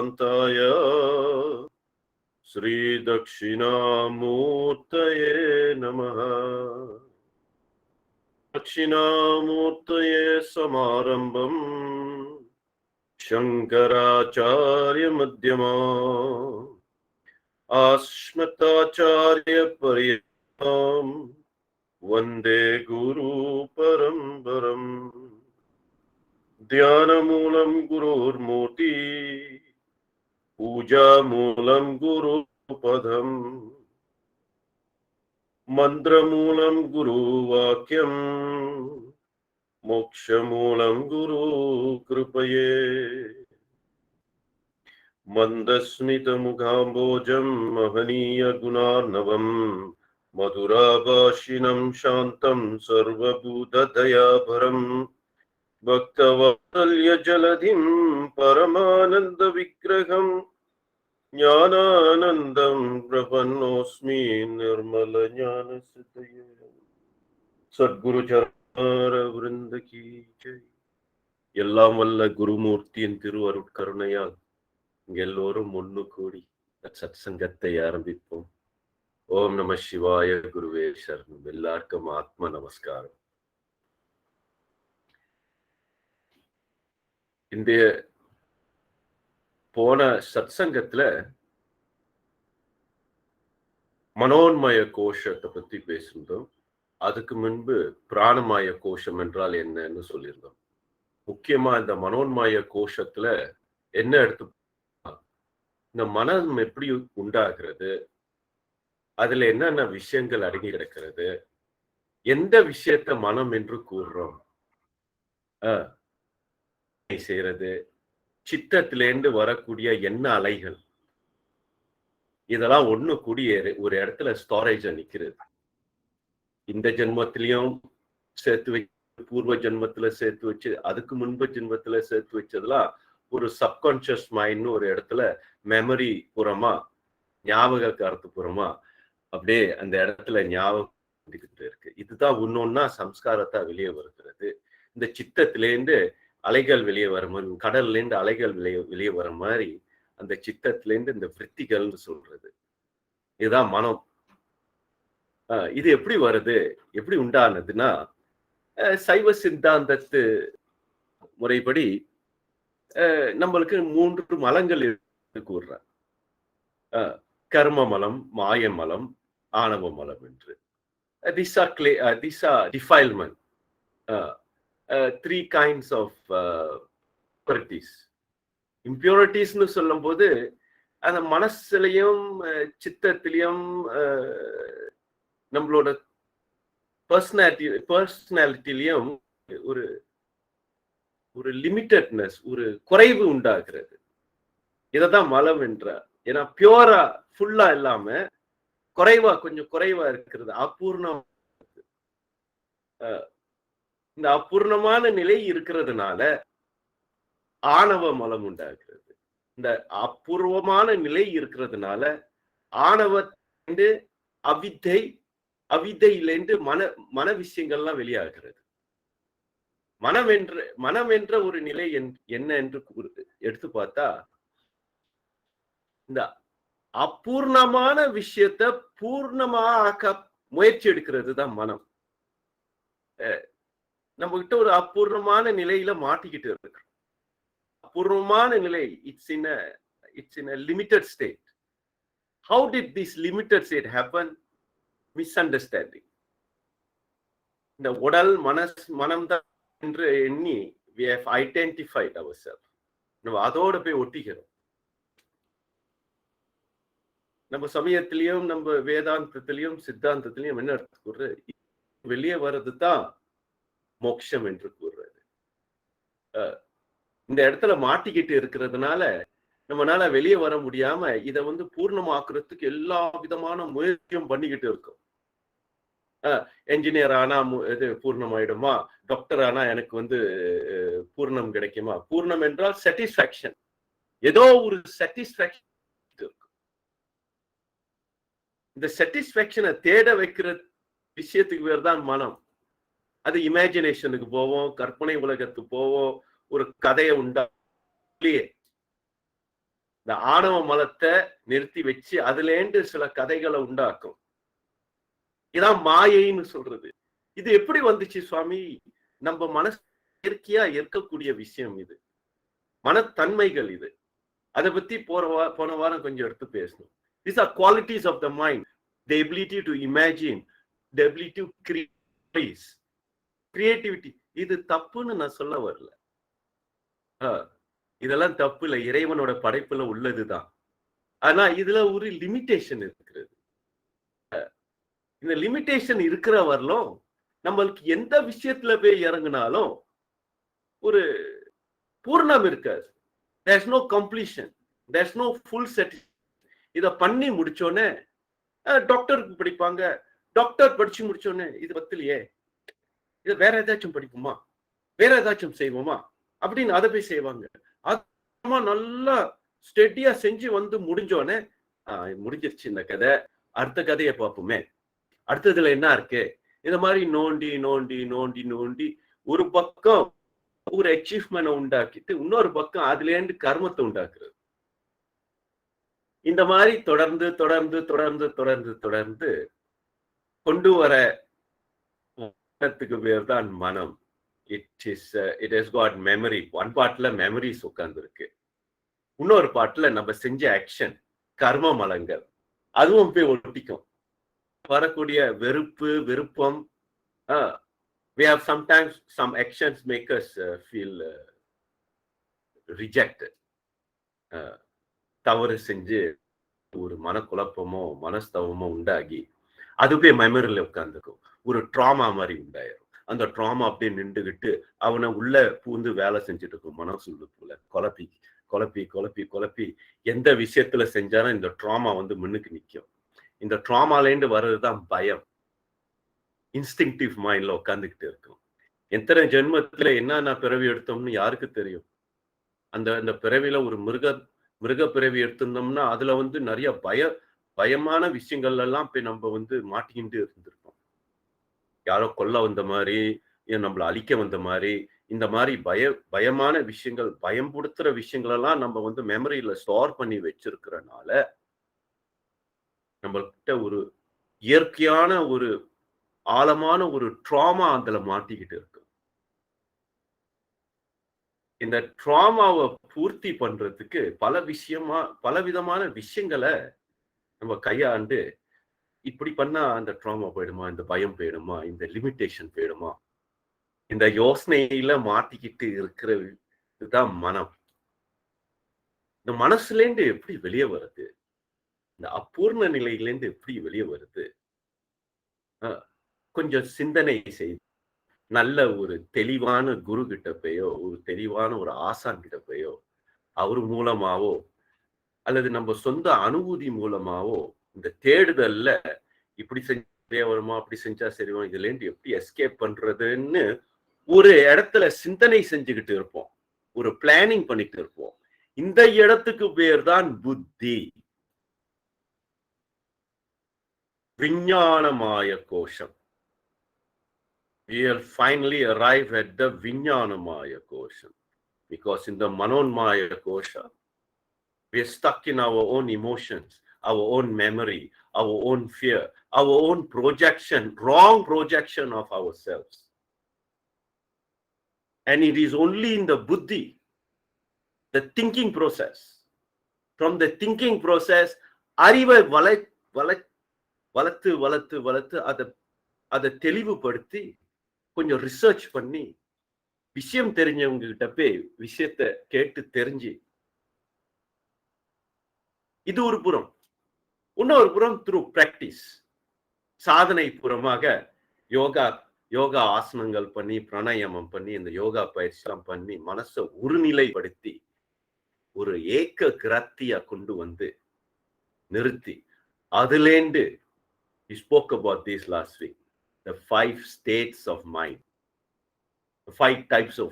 Shantaya Sri Dakshinamurtaye Namaha. Dakshinamurtaye Samarambam Shankaracharya Madhyama Asmatacharya Pariyam Vande Guru Parambaram. Dhyanamulam Gurur Murti Puja Mulam Guru Padam Mantramulam Guru Vakyam Mokshamulam Guru Kripaye Mandasmita Mughambojam Mahaniya Gunarnavam Madhurabhashinam Shantam Sarvabhutadayabharam Bhaktavatalya Jaladim Paramananda Vigraham Jnananandam Prapannosmi Nirmala Jnana Siddhaya. Sadguru Charara Vrinda ki jai. எல்லாம் வல்ல குருமூர்த்தியின் திருவருட்கருணையால் எல்லோரும் ஒன்று கூடி சத்சங்கத்தை ஆரம்பிப்போம். ஓம் நம சிவாய குருவே சரணம். எல்லாருக்கும் ஆத்ம நமஸ்காரம். இந்த போன சத்சங்கத்துல மனோன்மய கோஷத்தை பத்தி பேசியிருந்தோம். அதுக்கு முன்பு பிராணமய கோஷம் என்றால் என்னன்னு சொல்லியிருந்தோம். முக்கியமா இந்த மனோன்மய கோஷத்துல என்ன எடுத்து, இந்த மனம் எப்படி உண்டாகிறது, அதுல என்னென்ன விஷயங்கள் அடங்கி கிடக்கிறது, எந்த விஷயத்த மனம் என்று கூறுறோம் செய்யறது, சித்தத்திலேருந்து வரக்கூடிய என்ன அலைகள், இதெல்லாம் ஒண்ணு கூடிய ஒரு இடத்துல ஸ்டோரேஜ் நிக்கிறது. இந்த ஜென்மத்திலையும் சேர்த்து வச்சு, பூர்வ ஜென்மத்துல சேர்த்து வச்சு, அதுக்கு முன்பு ஜென்மத்துல சேர்த்து வச்சதெல்லாம் ஒரு சப்கான்சியஸ் மைண்ட்னு ஒரு இடத்துல மெமரி புறமா, ஞாபக கருத்து புறமா அப்படியே அந்த இடத்துல ஞாபகம் இருக்கு. இதுதான் ஒன்னொன்னா சம்ஸ்காரத்தா வெளியே வருகிறது. இந்த சித்தத்திலேருந்து அலைகள் வெளியே வர மாதிரி, கடல்ல இருந்து அலைகள் வெளியே வர மாதிரி அந்த சித்தத்திலேருந்து இந்த விருத்திகள்னு சொல்றது. இதுதான் மனம். இது எப்படி வருது, எப்படி உண்டானதுன்னா, சைவ சித்தாந்தத்து முறைப்படி நம்மளுக்கு 3 மலங்கள் கூறுற, கர்ம மலம், மாய மலம், ஆணவ மலம் என்று. These are defilement. 3 kinds of impurities. Impurities-னு சொல்லும் போது அந்த மனசுலயும் சித்தத்திலையும் நம்மளோட பர்சனாலிட்டிலையும் ஒரு ஒரு லிமிட்டட்னஸ், ஒரு குறைவு உண்டாகிறது. இததான் மலம் என்றார். ஏன்னா பியூரா ஃபுல்லா இல்லாம குறைவா, கொஞ்சம் குறைவா இருக்கிறது, அபூர்ணம். இந்த அபூர்ணமான நிலை இருக்கிறதுனால ஆணவ மலம் உண்டாகிறது. இந்த அபூர்வமான நிலை இருக்கிறதுனால ஆணவத்திலிருந்து அவித்தை, அவித்தையிலிருந்து மன விஷயங்கள்லாம் வெளியாகிறது. மனம் என்ற ஒரு நிலை என்ன என்று எடுத்து பார்த்தா, இந்த அபூர்ணமான விஷயத்த பூர்ணமாக முயற்சி எடுக்கிறது தான் மனம். நம்ம கிட்ட ஒரு அபூர்ணமான நிலையில மாட்டிக்கிட்டு இருக்கு. அபூர்வமான நிலை, it's in a limited state. How did this limited state happen? Misunderstanding. இந்த உடல் மனம் தான் என்று எண்ணி we have identified ourselves. நம்ம அதோட போய் ஒட்டிக்கிறோம். நம்ம சமயத்திலையும் நம்ம வேதாந்தத்திலையும் சித்தாந்தத்திலையும் என்ன கூறுறது, வெளியே வர்றது தான் மோட்சம் என்று கூறுறது. இந்த இடத்துல மாட்டிக்கிட்டு இருக்கிறதுனால நம்மளால வெளியே வர முடியாம இதை பூர்ணமாக்குறதுக்கு எல்லா விதமான முயற்சியும் பண்ணிக்கிட்டு இருக்கோம். என்ஜினியர் ஆனா இது பூர்ணமாயிடுமா, டாக்டர் ஆனா எனக்கு பூர்ணம் கிடைக்குமா. பூர்ணம் என்றால் சாட்டிஸ்பாக்சன், ஏதோ ஒரு சாட்டிஸ்பாக்சன் இருக்கும். இந்த சாட்டிஸ்பாக்சனை தேட வைக்கிற விஷயத்துக்கு பேர் தான் மனம். அது இமேஜினேஷனுக்கு போவோம், கற்பனை உலகத்துக்கு போவோம், ஒரு கதையை உண்டாலியே. இந்த ஆணவ மலத்தை நிறுத்தி வச்சு அதுலேண்டு சில கதைகளை உண்டாக்கும். இதான் மாயைன்னு சொல்றது. இது எப்படி வந்துச்சு சுவாமி? நம்ம மனசு இயற்கையா இருக்கக்கூடிய விஷயம் இது, மனத்தன்மைகள் இது. அதை பத்தி போன வாரம் கொஞ்சம் எடுத்து பேசணும். These are qualities of the mind. The ability to imagine, the ability to create, creativity. இது தப்புன்னு நான் சொல்ல வரல. இதெல்லாம் தப்பு இல்லை, இறைவனோட படைப்புல உள்ளதுதான். ஆனா இதுல ஒரு லிமிட்டேஷன் இருக்கிறது. இந்த லிமிட்டேஷன் இருக்கிற வரலும் நம்மளுக்கு எந்த விஷயத்துல போய் இறங்கினாலும் ஒரு பூர்ணம் இருக்காது. There's no completion, there's no full satisfaction. இத பண்ணி முடிச்சோன்னே டாக்டருக்கு படிப்பாங்க, டாக்டர் படிச்சு முடிச்சோன்னே இது பத்திலையே, இது வேற ஏதாச்சும் படிக்குமா, வேற ஏதாச்சும் செய்வோமா அப்படின்னு அதை போய் செய்வாங்க. அது நல்லா ஸ்டெடியா செஞ்சு வந்து முடிஞ்சோடனே முடிஞ்சிருச்சு இந்த கதை, அடுத்த கதையை பார்ப்போமே, அடுத்ததுல என்ன இருக்கு, இந்த மாதிரி நோண்டி நோண்டி நோண்டி நோண்டி ஒரு பக்கம் ஒரு அச்சீவ்மெண்ட் உண்டாக்கிட்டு இன்னொரு பக்கம் அதுல இருந்து கர்மத்தை உண்டாக்குறது. இந்த மாதிரி தொடர்ந்து தொடர்ந்து தொடர்ந்து தொடர்ந்து தொடர்ந்து கொண்டு வர பேர் தான் மனம். It has got memory. One பார்ட்ல மெமரிஸ் உட்கார்ந்து இருக்கு, இன்னொரு பார்ட்ல நம்ம செஞ்ச ஆக்ஷன் கர்ம மலங்கள், அதுவும் போய் ஒட்டிக்கும். வரக்கூடிய வெறுப்பு விருப்பம், we have sometimes some actions make us feel rejected. தவறு செஞ்சு ஒரு மனக்குழப்பமோ மனஸ்தவமோ உண்டாகி அதுவே மெமரியில உட்கார்ந்துக்கும், ஒரு ட்ராமா மாதிரி உண்டாயிரும். அந்த ட்ராமா அப்படியே நின்றுகிட்டு அவனை உள்ள பூந்து வேலை செஞ்சுட்டு இருக்கும் மனசுள்ள குழப்பி குழப்பி குழப்பி குழப்பி எந்த விஷயத்துல செஞ்சாலும் இந்த ட்ராமா வந்து முன்னுக்கு நிற்கும். இந்த ட்ராமாலேருந்து வர்றதுதான் பயம். இன்ஸ்டிங்டிவ் மைண்ட்ல உட்காந்துக்கிட்டு இருக்கும். எத்தனை ஜென்மத்துல என்னென்ன பிறவி எடுத்தோம்னு யாருக்கு தெரியும்? அந்த பிறவியில ஒரு மிருக பிறவி எடுத்திருந்தோம்னா அதுல வந்து நிறைய பயமான விஷயங்கள் எல்லாம் போய் நம்ம வந்து மாட்டிக்கிட்டு இருந்திருக்கோம். யாரோ கொல்ல வந்த மாதிரி, நம்மள அழிக்க வந்த மாதிரி, இந்த மாதிரி பயமான விஷயங்கள், பயம்படுத்துற விஷயங்கள் எல்லாம் நம்ம வந்து மெமரியில ஸ்டோர் பண்ணி வச்சிருக்கிறனால நம்மகிட்ட ஒரு இயற்கையான ஒரு ஆழமான ஒரு ட்ராமா அதுல மாட்டிக்கிட்டு இருக்கு. இந்த ட்ராமாவை பூர்த்தி பண்றதுக்கு பலவிதமான விஷயங்களை நம்ம கையாண்டு, இப்படி பண்ணா அந்த ட்ராமா போயிடுமா, இந்த பயம் போயிடுமா, இந்த லிமிட்டேஷன் போயிடுமா, இந்த யோசனையில மாட்டிக்கிட்டு இருக்கிற இதுதான் மனம். இந்த மனசுலேருந்து எப்படி வெளியே வருது, இந்த அபூர்ண நிலையிலேருந்து எப்படி வெளியே வருது, கொஞ்சம் சிந்தனை செய்து நல்ல ஒரு தெளிவான குரு கிட்ட போயோ, ஒரு தெளிவான ஒரு ஆசான் கிட்ட போயோ, அவர் மூலமாவோ அல்லது நம்ம சொந்த அனுபூதி மூலமாவோ இந்த தேடுதல்ல இப்படி செஞ்சா வருமா, அப்படி செஞ்சா சரி வரும், இதுல இருந்து எப்படி எஸ்கேப் பண்றதுன்னு ஒரு இடத்துல சிந்தனை செஞ்சுக்கிட்டு இருப்போம், ஒரு பிளானிங் பண்ணிட்டு இருப்போம். இந்த இடத்துக்கு பேர் தான் புத்தி. விஞ்ஞானமாய கோஷம். We will finally arrive at the Vijnanamaya Kosha. Because in the Manonmaya Kosha, we are stuck in our own emotions, our own memory, our own fear, our own projection, wrong projection of ourselves. And it is only in the buddhi, the thinking process. From the thinking process, அறிவை வளர்த்து அதை தெளிவுபடுத்தி கொஞ்சம் research பண்ணி விஷயம் தெரிஞ்சவங்க கிட்ட போய் விஷயத்த கேட்டு தெரிஞ்சு, இது ஒரு புறம். இன்னொரு புறம் த்ரூ பிராக்டிஸ், சாதனை புறமாக யோகா ஆசனங்கள் பண்ணி, பிராணாயாமம் பண்ணி, இந்த யோகா பயிற்சியெல்லாம் பண்ணி மனசை ஒருநிலைப்படுத்தி ஒரு ஏக்க கிராத்தியா கொண்டு வந்து நிறுத்தி, அதுலேண்டு we spoke about this last week, the 5 states of mind, the 5 types of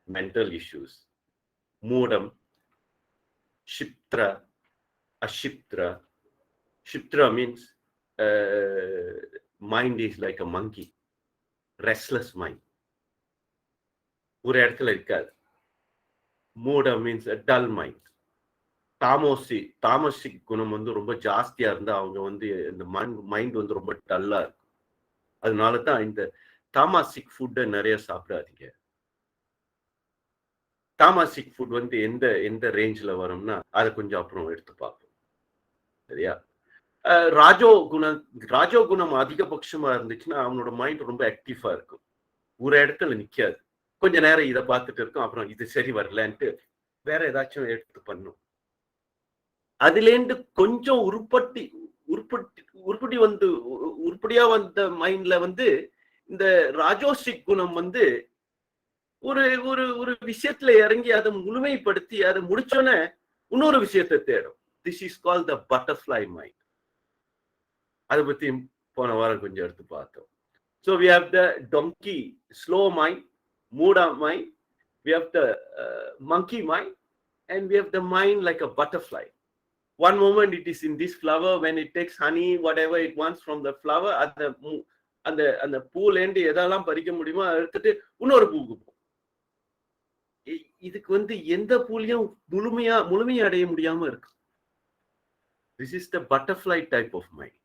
mental issues. Mudam, Shiptra, Ashiptra. Shiptra means mind is like a monkey, restless mind. ஒரு இடத்துல இருக்காது. Mudam means a dull mind. தாமசிக் குணம் வந்து ரொம்ப ஜாஸ்தியா இருந்தா அவங்க வந்து இந்த மைண்ட் வந்து ரொம்ப டல்லா இருக்கும். அதனாலதான் இந்த தாமசிக் ஃபுட்டை நிறைய சாப்பிடாதீங்க. தாமசிக் ஃபுட் வந்து எந்த ரேஞ்சில் வரும்னா அதை கொஞ்சம் அப்புறம் எடுத்து பார்ப்போம். சரியா? ராஜோ குணம் அதிகபட்சமா இருந்துச்சுன்னா அவனோட மைண்ட் ரொம்ப ஆக்டிவா இருக்கும். ஒரு இடத்துல நிக்காது. கொஞ்ச நேரம் இதை பார்த்துட்டு இருக்கும், அப்புறம் இது சரி வரலன்ட்டு வேற ஏதாச்சும் எடுத்து பண்ணும். அதுலேருந்து கொஞ்சம் உருப்படி வந்து உருப்படியா வந்த மைண்ட்ல வந்து இந்த ராஜோசிக் குணம் வந்து ஒரு ஒரு ஒரு விஷயத்துல இறங்கி அதை முழுமைப்படுத்தி அதை முடிச்சோன்னே இன்னொரு விஷயத்தை தேடும். This is call the butterfly mind. அதை பத்தி போன வாரம் கொஞ்சம் எடுத்து பார்த்தோம். So we have the donkey slow mind, மூடா mind, we have the monkey mind, and we have the mind like a butterfly. One moment it is in this flower, when it takes honey, whatever it wants from the flower, அந்த பூலேந்து எதெல்லாம் பறிக்க முடியுமோ எடுத்துட்டு இன்னொரு பூக்கு போகும். இதுக்கு வந்து எந்த பூலையும் முழுமையா அடைய முடியாம இருக்கு. This is the butterfly type of mind.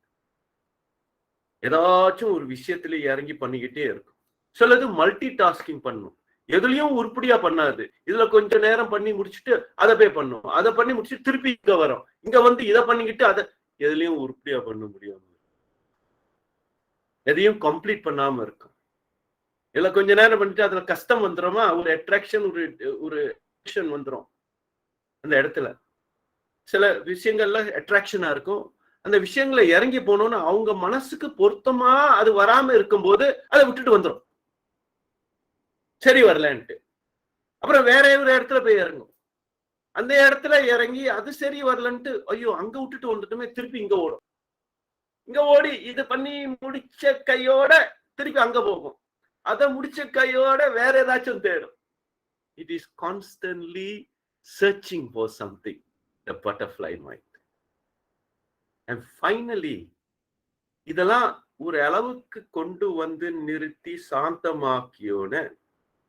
ஏதாச்சும் ஒரு விஷயத்துல இறங்கி பண்ணிக்கிட்டே இருக்கும். சிலது மல்டி டாஸ்கிங் பண்ணும், எதுலயும் உருப்படியா பண்ணாது. இதுல கொஞ்ச நேரம் பண்ணி முடிச்சுட்டு அதை போய் பண்ணும், அதை பண்ணி முடிச்சுட்டு திருப்பி இங்க வரும், இங்க வந்து இதை பண்ணிக்கிட்டு அதை எதுலயும் உருப்படியா பண்ண முடியாம, எதையும் கம்ப்ளீட் பண்ணாம இருக்கும். இதுல கொஞ்ச நேரம் பண்ணிட்டு அதுல கஷ்டம் வந்துடுமா, ஒரு அட்ராக்ஷன் ஒரு வந்துடும். அந்த இடத்துல சில விஷயங்கள்ல அட்ராக்ஷனா இருக்கும். அந்த விஷயங்களை இறங்கி போனோம்னா அவங்க மனசுக்கு பொருத்தமா அது வராம இருக்கும்போது அதை விட்டுட்டு வந்துடும், சரி வரலன்ட்டு. அப்புறம் வேற ஒரு இடத்துல போய் இறங்கும். அந்த இடத்துல இறங்கி அது சரி வரலன்ட்டு ஐயோ அங்க விட்டுட்டு வந்துட்டுமே, திருப்பி இங்க ஓடும். இங்க ஓடி இது பண்ணி முடிச்ச கையோட திருப்பி அங்க போகும், அதை முடிச்ச கையோட வேற ஏதாச்சும் தேடும். It is constantly searching for something, the butterfly mind. And finally இதெல்லாம் ஒரு அளவுக்கு கொண்டு வந்து நிறுத்தி சாந்தமாக்கியோன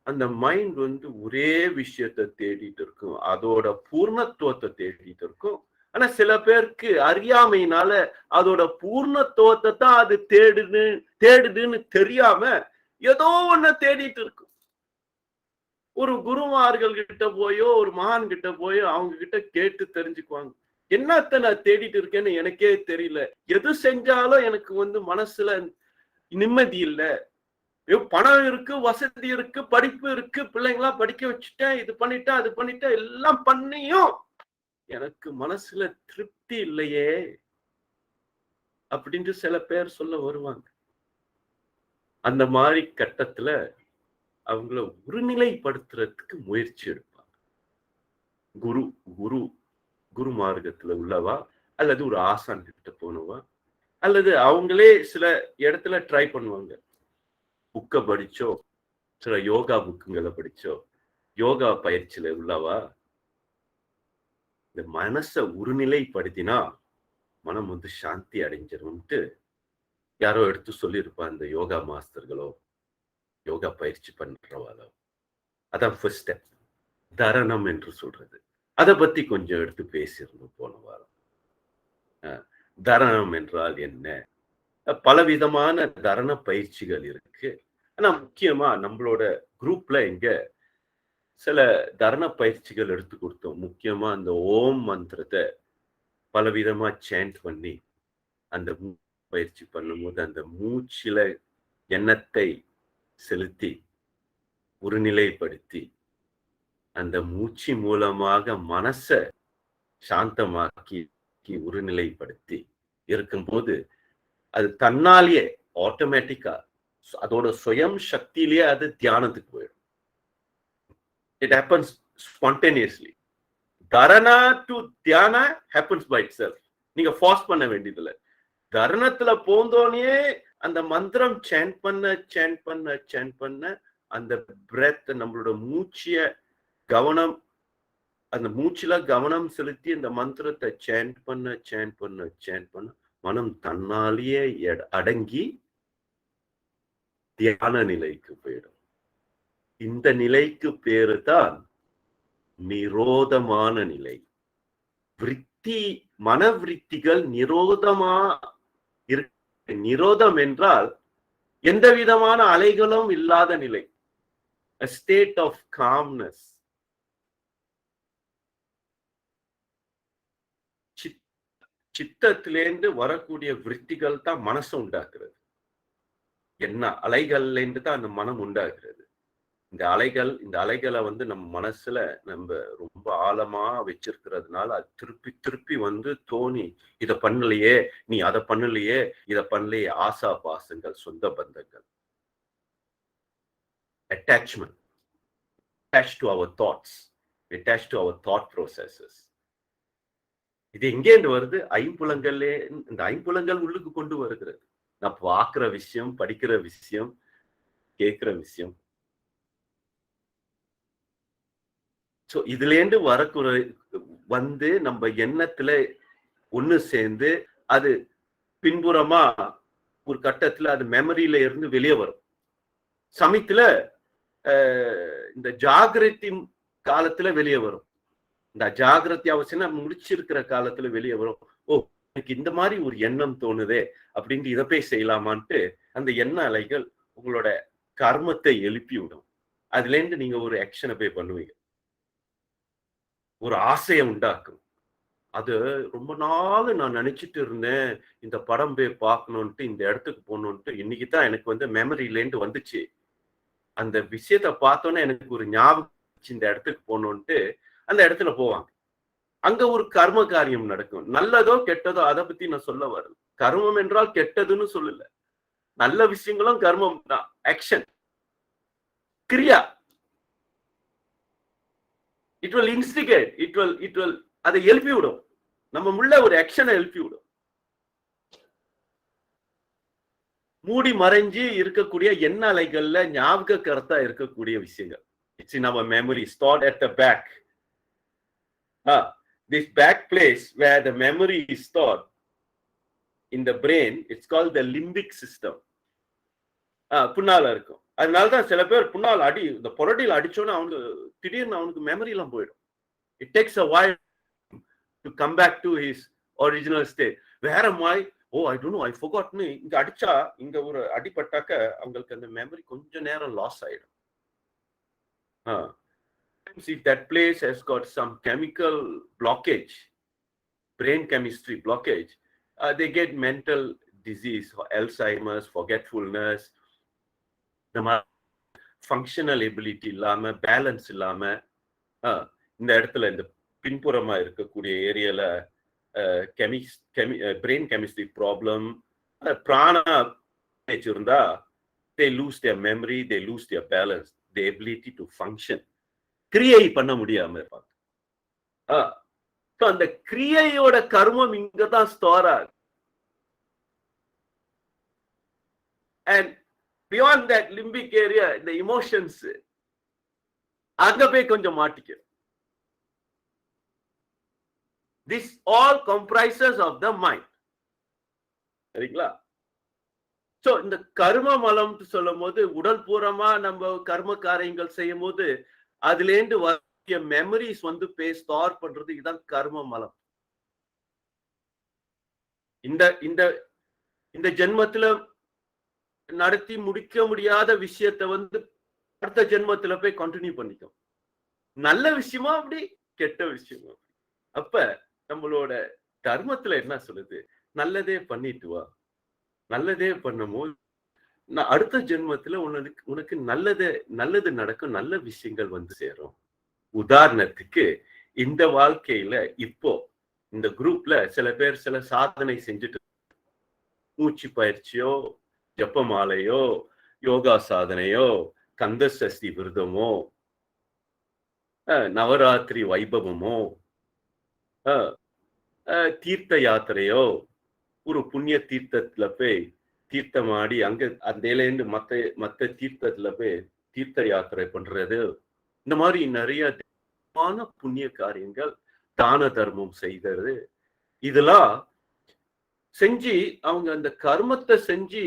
அந்த மைண்ட் வந்து ஒரே விஷயத்தை தேடிட்டு இருக்கும், அதோட பூர்ணத்துவத்தை தேடிட்டு இருக்கும். ஆனா சில பேருக்கு அறியாமையினால அதோட பூர்ணத்துவத்தை தான் அது தேடுதுன்னு தெரியாம ஏதோ ஒண்ணு தேடிட்டு இருக்கும். ஒரு குருமார்கள் கிட்ட போயோ ஒரு மகான் கிட்ட போயோ அவங்க கிட்ட கேட்டு தெரிஞ்சுக்குவாங்க, என்னத்த நான் தேடிட்டு இருக்கேன்னு எனக்கே தெரியல, எது செஞ்சாலும் எனக்கு வந்து மனசுல நிம்மதி இல்லை, பணம் இருக்கு, வசதி இருக்கு, படிப்பு இருக்கு, பிள்ளைங்களா படிக்க வச்சுட்டேன், இது பண்ணிட்டேன் அது பண்ணிட்டேன், எல்லாம் பண்ணியும் எனக்கு மனசுல திருப்தி இல்லையே அப்படின்னு சில பேர் சொல்ல வருவாங்க. அந்த மாதிரி கட்டத்துல அவங்கள ஒருநிலைப்படுத்துறதுக்கு முயற்சி எடுப்பாங்க. குரு மார்க்கத்துல உள்ளவா, அல்லது ஒரு ஆசான் கிட்ட போனவா, அல்லது அவங்களே சில இடத்துல ட்ரை பண்ணுவாங்க. புக்கை படிச்சோ, சில யோகா புக்குங்களை படிச்சோ, யோகா பயிற்சியில உள்ளவா, இந்த மனசை ஒருநிலைப்படுத்தினா மனம் வந்து சாந்தி அடைஞ்சிரும்ட்டு யாரோ எடுத்து சொல்லியிருப்பா, இந்த யோகா மாஸ்டர்களோ யோகா பயிற்சி பண்றவாளோ. அதான் ஃபர்ஸ்ட் ஸ்டெப், தரணம் என்று சொல்றது. அதை பத்தி கொஞ்சம் எடுத்து பேசியிருந்தோம் போன வாரம். தரணம் என்றால் என்ன? பலவிதமான தரண பயிற்சிகள் இருக்கு. ஆனா முக்கியமா நம்மளோட குரூப்ல இங்க சில தரண பயிற்சிகள் எடுத்து கொடுத்தோம். முக்கியமா அந்த ஓம் மந்திரத்தை பலவிதமா சேண்ட் பண்ணி அந்த பயிற்சி பண்ணும்போது அந்த மூச்சில எண்ணத்தை செலுத்தி ஒருநிலைப்படுத்தி அந்த மூச்சு மூலமாக மனசை சாந்தமாக்கி ஒருநிலைப்படுத்தி இருக்கும்போது அது தன்னாலேயே ஆட்டோமேட்டிக்கா அதோட சுயம் சக்தியிலேயே அது தியானத்துக்கு போயிடும். It happens spontaneously. Dharana to Dhyana happens by itself. நீங்க ஃபாஸ்ட் பண்ண வேண்டியதில்ல. தரணத்துல போந்தோனே அந்த மந்திரம் சேண்ட் பண்ண அந்த பிரெத், நம்மளோட மூச்சிய கவனம், அந்த மூச்சுல கவனம் செலுத்தி அந்த மந்திரத்தை சேண்ட் பண்ண மனம் தன்னாலேயே அடங்கி தியான நிலைக்கு போயிடும். இந்த நிலைக்கு பேரு தான் நிரோதமான நிலை. விருத்தி மனவிருத்திகள் நிரோதமா நிரோதம் என்றால் எந்த விதமான அலைகளும் இல்லாத நிலை, a state of calmness. சித்தத்திலேருந்து வரக்கூடிய விருத்திகள் தான் மனசை உண்டாக்குறது. என்ன அலைகள்ல இருந்து தான் அந்த மனம் உண்டாக்குறது. இந்த அலைகளை நம்ம மனசுல நம்ம ரொம்ப ஆழமா வச்சிருக்கிறதுனால அது திருப்பி திருப்பி தோணி இதை பண்ணலையே, நீ அதை பண்ணலையே, இதை பண்ணலையே, ஆசா பாசங்கள், சொந்த பந்தங்கள், attachment, attached to our thoughts, attached to our thought processes. இது எங்கேருந்து வருது? ஐம்புலங்களே. இந்த ஐம்புலங்கள் உள்ளுக்கு கொண்டு வருகிறது. நான் பார்க்கிற விஷயம், படிக்கிற விஷயம், கேட்கிற விஷயம். சோ இதுல இருந்து வரக்கூடிய நம்ம எண்ணத்துல ஒண்ணு சேர்ந்து அது பின்புறமா ஒரு கட்டத்துல அது மெமரியில இருந்து வெளியே வரும். சமயத்துல இந்த ஜாகிரதி காலத்துல வெளியே வரும். இந்த ஜாகிரதி அவசியம் முடிச்சிருக்கிற காலத்துல வெளியே வரும். ஓ, எனக்கு இந்த மாதிரி ஒரு எண்ணம் தோணுதே அப்படின்ட்டு இதை போய் செய்யலாமான்ட்டு அந்த எண்ண அலைகள் உங்களோட கர்மத்தை எழுப்பி விடும். அதுல இருந்து நீங்க ஒரு ஆக்ஷனை போய் பண்ணுவீங்க, ஒரு ஆசையை உண்டாக்கும். அது ரொம்ப நாள் நான் நினைச்சிட்டு இருந்தேன், இந்த படம் போய் பார்க்கணும்ட்டு, இந்த இடத்துக்கு போகணும்ட்டு. இன்னைக்குதான் எனக்கு மெமரியிலேருந்து வந்துச்சு. அந்த விஷயத்த பார்த்தோன்னே எனக்கு ஒரு ஞாபகம், இந்த இடத்துக்கு போகணும்ட்டு அந்த இடத்துல போவாங்க. அங்க ஒரு கர்ம காரியம் நடக்கும். நல்லதோ கெட்டதோ அதை பத்தி நான் சொல்ல வரல. கர்மம் என்றால் கெட்டதுன்னு சொல்லல, நல்ல விஷயங்களும் கர்மம் தான். Action, Kriya. It will instigate, it will அதை எழுப்பி விடும். நம்ம முள்ள ஒரு ஆக்ஷனை எழுப்பி விடும். மூடி மறைஞ்சு இருக்கக்கூடிய எண்ண அலைகள்ல ஞாபக கருத்தா இருக்கக்கூடிய விஷயங்கள். It's in our memory, stored at the back. This back place where the memory is stored in the brain, it's called the limbic system. புண்ணால இருக்கும். அதனாலதான் சில பேர் புண்ணால் இந்த புரட்டியில் அடிச்சோன்னு திடீர்னு அவனுக்கு மெமரி எல்லாம் போயிடும். It takes a while to come back to his original state. வேற மாய், I don't know, I forgot. இங்க அடிச்சா, இங்க ஒரு அடிபட்டாக்க அவங்களுக்கு அந்த மெமரி கொஞ்ச நேரம் லாஸ் ஆயிடும். If that place has got some chemical blockage, brain chemistry blockage, they get mental disease, Alzheimer's, forgetfulness, functional ability இல்லாம, பேலன்ஸ் இல்லாம, இந்த இடத்துல இந்த பின்புறமா இருக்கக்கூடிய ஏரியால brain chemistry problem, prana இருந்தா, they lose their memory, they lose their balance, the ability to function. கிரியை பண்ண முடியாம இருப்பாங்க. அந்த கிரியையோட கர்மம் இங்கதான் ஸ்டோர் ஆகுது. And beyond that limbic area, the emotions அங்க போய் கொஞ்சம் மாட்டிக்க. This all comprises of the mind. சரிங்களா? சோ இந்த கர்ம மலம் சொல்லும் போது உடல் பூரமா நம்ம கர்ம காரியங்கள் செய்யும் போது அதுல இருந்து வர மெமரிஸ் போய் ஸ்டோர் பண்றது, இதுதான் கர்ம மலம். இந்த ஜென்மத்துல நடத்தி முடிக்க முடியாத விஷயத்தை அடுத்த ஜென்மத்துல போய் கண்டினியூ பண்ணிக்கும். நல்ல விஷயமா அப்படி, கெட்ட விஷயமா அப்படி. அப்ப நம்மளோட தர்மத்துல என்ன சொல்லுது? நல்லதே பண்ணிட்டு வா. நல்லதே பண்ணும்போது அடுத்த ஜென்மத்துல உனக்கு நல்லது நடக்கும், நல்ல விஷயங்கள் சேரும். உதாரணத்துக்கு இந்த வாழ்க்கையில இப்போ இந்த குரூப்ல சில பேர் சில சாதனை செஞ்சுட்டு, மூச்சு பயிற்சியோ, ஜப்பமாலையோ, யோகா சாதனையோ, கந்த சஷ்டி விரதமோ, நவராத்திரி வைபவமோ, தீர்த்த யாத்திரையோ, ஒரு புண்ணிய தீர்த்தத்துல போய் தீர்த்தமாடி அங்க அந்த மத்த தீர்த்தத்துல போய் தீர்த்த யாத்திரை பண்றது, இந்த மாதிரி நிறைய புண்ணிய காரியங்கள், தான தர்மம் செய்கிறது, இதெல்லாம் செஞ்சு அவங்க அந்த கர்மத்தை செஞ்சு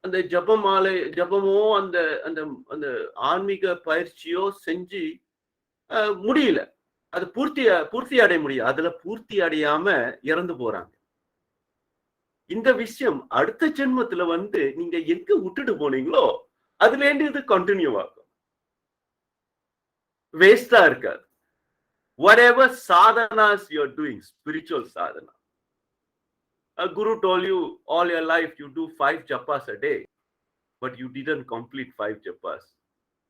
அந்த ஜபமோ அந்த ஆன்மீக பயிற்சியோ செஞ்சு முடியல. அது பூர்த்தி அடைய முடியும். அதுல பூர்த்தி அடையாம இறந்து போறாங்க. இந்த விஷயம் அடுத்த ஜென்மத்துல நீங்க எங்க விட்டுட்டு போனீங்களோ அதுல இருந்து இது கண்டினியூ ஆகும். வேஸ்டா இருக்காது. Whatever sadhanas you're doing, spiritual sadhana. A guru told you all your life you do 5 japas a day, but you didn't complete 5 japas.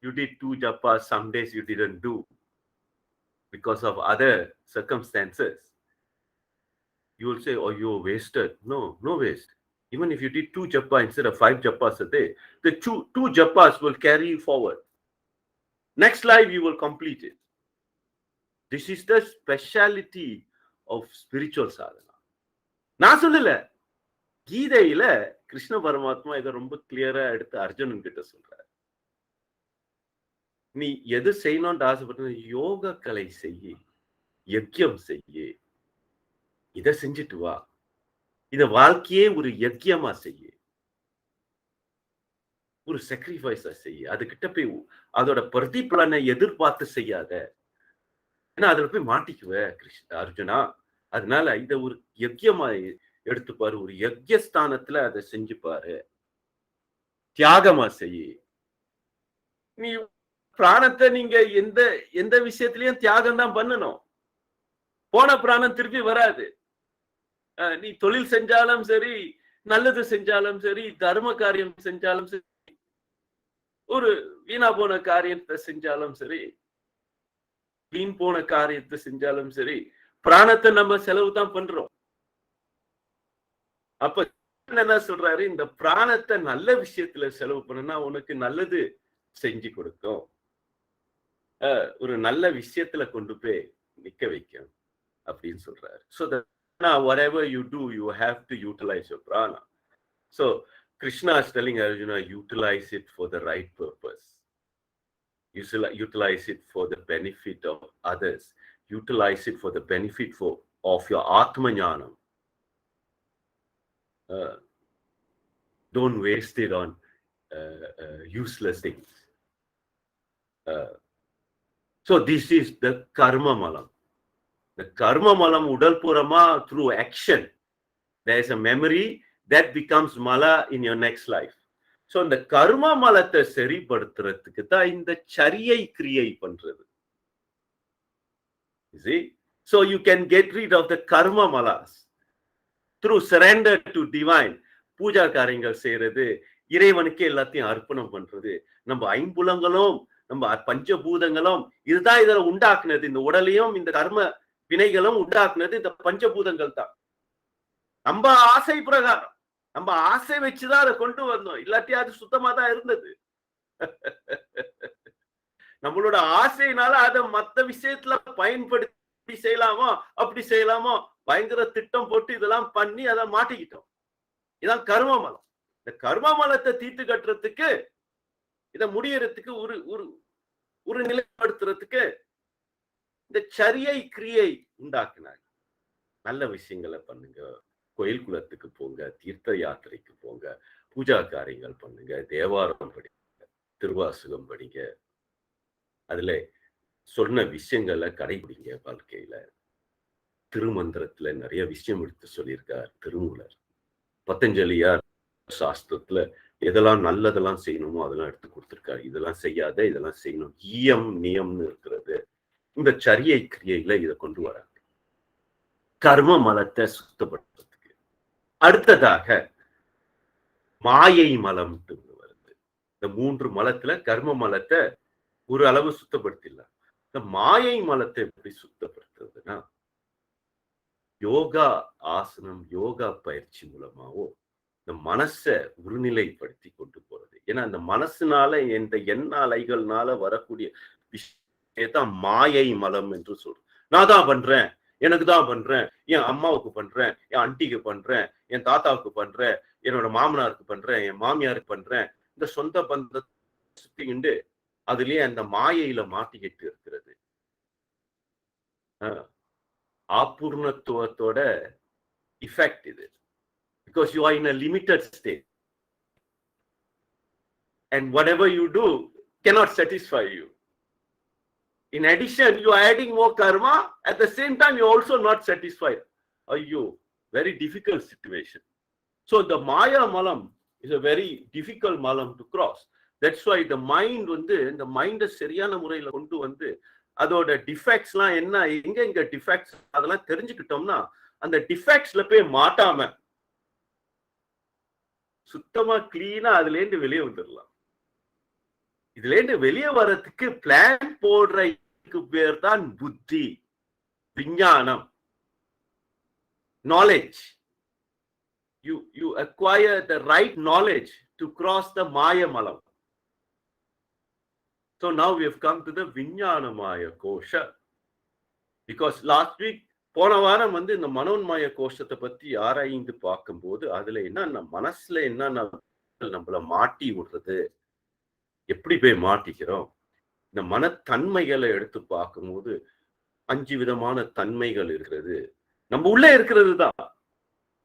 You did 2 japas, some days you didn't do because of other circumstances. You will say, oh, you're wasted. No waste. Even if you did 2 japas instead of 5 japas a day, the two japas will carry you forward. Next life you will complete it. This is the speciality of spiritual sadhana. நான் சொல்லல, கீதையில கிருஷ்ண பரமாத்மா இதை ரொம்ப கிளியரா எடுத்து அர்ஜுனன் கிட்ட சொல்றாரு. நீ எது செய்யணும்னு ஆசைப்பட்ட யோக கலை செய்ய, யஜ்யம் செய்ய, இத செஞ்சுட்டு வா. இத வாழ்க்கையே ஒரு யஜ்யமா செய்ய, ஒரு சாக்ரிஃபைஸா செய்ய. அதுகிட்ட போய் அதோட பிரதிபலனை எதிர்பார்த்து செய்யாத. ஏன்னா அதுல போய் மாட்டிக்குவ அர்ஜுனா. அதனால இத ஒரு யஜ்யமா எடுத்துப்பாரு. ஒரு யஜ்யஸ்தானத்துல அதை செஞ்சு பாரு. தியாகமா செய்ய. நீ பிராணத்தை நீங்க எந்த விஷயத்திலயும் தியாகம் தான் பண்ணணும். போன பிராணம் திருப்பி வராது. நீ தொழில் செஞ்சாலும் சரி, நல்லது செஞ்சாலும் சரி, தர்ம காரியம் செஞ்சாலும் சரி, ஒரு வீணா போன காரியத்தை செஞ்சாலும் சரி, வீண் போன காரியத்தை செஞ்சாலும் சரி, பிராணத்தை நம்ம செலவு தான் பண்றோம். அப்ப என்ன சொல்றாரு, இந்த பிராணத்தை நல்ல விஷயத்துல செலவு பண்ணா உனக்கு நல்லது செஞ்சு கொடுக்கும். ஒரு நல்ல விஷயத்துல கொண்டு போய் நிக்க வைக்கும் அப்படின்னு சொல்றாரு. So whatever you do, you have to utilize your prana. So Krishna is telling Arjuna, utilize it for the right purpose. Utilize it for the benefit of others. Utilize it for the benefit of your Atma Jnanam. Don't waste it on useless things. So this is the karma malam. The karma malam udalpurama through action. There is a memory that becomes mala in your next life. So இந்த கர்ம மலத்தை சரிப்படுத்துறதுக்கு தான் இந்த சரியை கிரியை பண்றது. See? So you can get rid of the karma malas through surrender to divine. Pooja காரியங்கள் செய்யறது, இறைவனுக்கு எல்லாத்தையும் அர்ப்பணம் பண்றது. நம்ம ஐம்புலங்களும் நம்ம பஞ்சபூதங்களும் இதுதான் இதுல உண்டாக்குனது. இந்த உடலையும் இந்த கர்ம வினைகளும் உண்டாக்குனது இந்த பஞ்சபூதங்கள் தான். நம்ம ஆசை பிரகாரம் நம்ம ஆசை வச்சுதான் அதை கொண்டு வந்தோம். இல்லாட்டி அது சுத்தமா தான் இருந்தது. நம்மளோட ஆசையினால அதை மத்த விஷயத்துல பயன்படுத்தி செய்யலாமோ அப்படி செய்யலாமோ பயங்கர திட்டம் போட்டு இதெல்லாம் பண்ணி அதை மாட்டிக்கிட்டோம். இதான் கர்ம மலம். இந்த கர்ம மலத்தை தீர்த்து கட்டுறதுக்கு, இதை முடியறதுக்கு, ஒரு நிலைப்படுத்துறதுக்கு இந்த சரியை கிரியை உண்டாக்குனாங்க. நல்ல விஷயங்களை பண்ணுங்க, கோயில் குலத்துக்கு போங்க, தீர்த்த யாத்திரைக்கு போங்க, பூஜா காரியங்கள் பண்ணுங்க, தேவாரம் படிங்க, திருவாசகம் படிங்க, அதுல சொன்ன விஷயங்களை கடைபிடிங்க வாழ்க்கையில. திருமந்திரத்துல நிறைய விஷயம் எடுத்து சொல்லியிருக்கார் திருமூலர். பத்தஞ்சலியார் சாஸ்திரத்துல எதெல்லாம் நல்லதெல்லாம் செய்யணுமோ அதெல்லாம் எடுத்து கொடுத்திருக்காரு. இதெல்லாம் செய்யாத, இதெல்லாம் செய்யணும், ஈயம் நியம்னு இருக்கிறது. இந்த சரியை கிரியையில இதை கொண்டு வராங்க கர்ம மலத்தை சுத்தப்படுத்துறதுக்கு. அடுத்ததாக மாயை மலம் வருது. இந்த 3 மலத்துல கர்ம மலத்தை ஒரு அளவு சுத்தப்படுத்திடலாம். இந்த மாயை மலத்தை எப்படி சுத்தப்படுத்துறதுன்னா, யோகா ஆசனம், யோகா பயிற்சி மூலமாவோ இந்த மனசை ஒருநிலைப்படுத்தி கொண்டு போறது. ஏன்னா அந்த மனசுனால இந்த எண்ண அலைகள்னால வரக்கூடிய விஷயத்தான் மாயை மலம் என்று சொல்றோம். நான் தான் பண்றேன், எனக்கு தான் பண்றேன், என் அம்மாவுக்கு பண்றேன், என் ஆண்டிக்கு பண்றேன், என் தாத்தாவுக்கு பண்றேன், என்னோட மாமனாருக்கு பண்றேன், என் மாமியாருக்கு பண்றேன். இந்த சொந்த பந்த சுத்திக்கிண்டு அதுலயே அந்த மாயையில மாட்டிக்கிட்டு இருக்கிறது. ஆபூர்ணத்துவத்தோட effect இது. Because you are in a limited state. And whatever you do cannot satisfy you. In addition, you are adding more karma. At the same time, you're also not satisfied. Ayyo, very difficult situation. So the Maya malam is a very difficult malam to cross. That's why the mind the mind சரியான முறையில கொண்டு அதோட டிஃபெக்ட்ஸ்லாம் என்ன, எங்க defects அதெல்லாம் தெரிஞ்சுக்கிட்டோம்னா அந்த டிஃபெக்ட்ஸ்ல போய் மாட்டாம சுத்தமா கிளீனா அதுல இருந்து வெளியே வந்துடலாம். இதுல இருந்து வெளியே வர்றதுக்கு பிளான் போடுறதுக்கு பேர் தான் புத்தி, விஞ்ஞானம், knowledge. You acquire the right knowledge to cross the Maya malam. So now we have come to the Vijnana Maya Kosha. Because last week, போன வாரம் இந்த மனோன்மய கோஷத்தை பத்தி ஆராய்ந்து பார்க்கும்போது அதுல என்னன்னா மனசுல என்னன்னா நம்மள மாட்டி விடுறது, எப்படி போய் மாட்டிக்கிறோம். இந்த மனத்தன்மைகளை எடுத்து பார்க்கும்போது 5 விதமான தன்மைகள் இருக்கிறது. நம்ம உள்ளே இருக்கிறது தான்.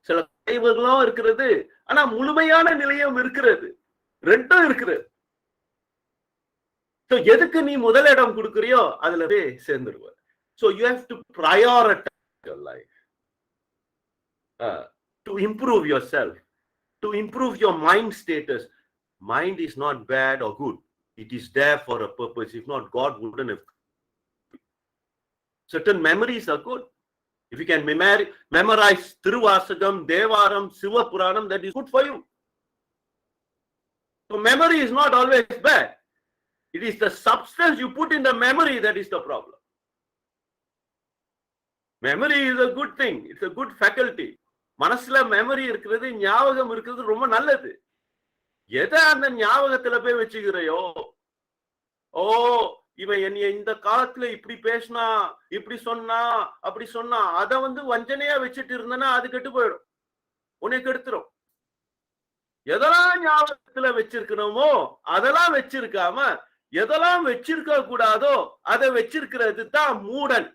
சில குறைவுகளும் இருக்கிறது, ஆனா முழுமையான நிலையம் இருக்கிறது. ரெண்டும் இருக்கிறது. எதுக்கு நீ முதலிடம் கொடுக்கறியோ அதுல போய் சேர்ந்துருவ. So you have to prioritize your life to improve yourself, to improve your mind status. Mind is not bad or good. It is there for a purpose. If not, God wouldn't have. Certain memories are good. If you can memorize Thirusangam, Devaram, Siva Puranam, that is good for you. So memory is not always bad. It is the substance you put in the memory that is the problem. Memory is a good thing. It's a good faculty. மனசுல memory இருக்கிறது, ஞாபகம் இருக்கிறது ரொம்ப நல்லது. எதை அந்த ஞாபகத்துல போய் வச்சுக்கிறையோ, ஓ இவன் என்னைய இந்த காலத்துல இப்படி பேசினா, இப்படி சொன்னா, அப்படி சொன்னா, அதை வஞ்சனையா வச்சுட்டு இருந்தனா அது கெட்டு போயிடும், உன்னை கெடுத்துரும். எதெல்லாம் ஞாபகத்துல வச்சிருக்கணுமோ அதெல்லாம் வச்சிருக்காம எதெல்லாம் வச்சிருக்க கூடாதோ அதை வச்சிருக்கிறது தான் மூடன்,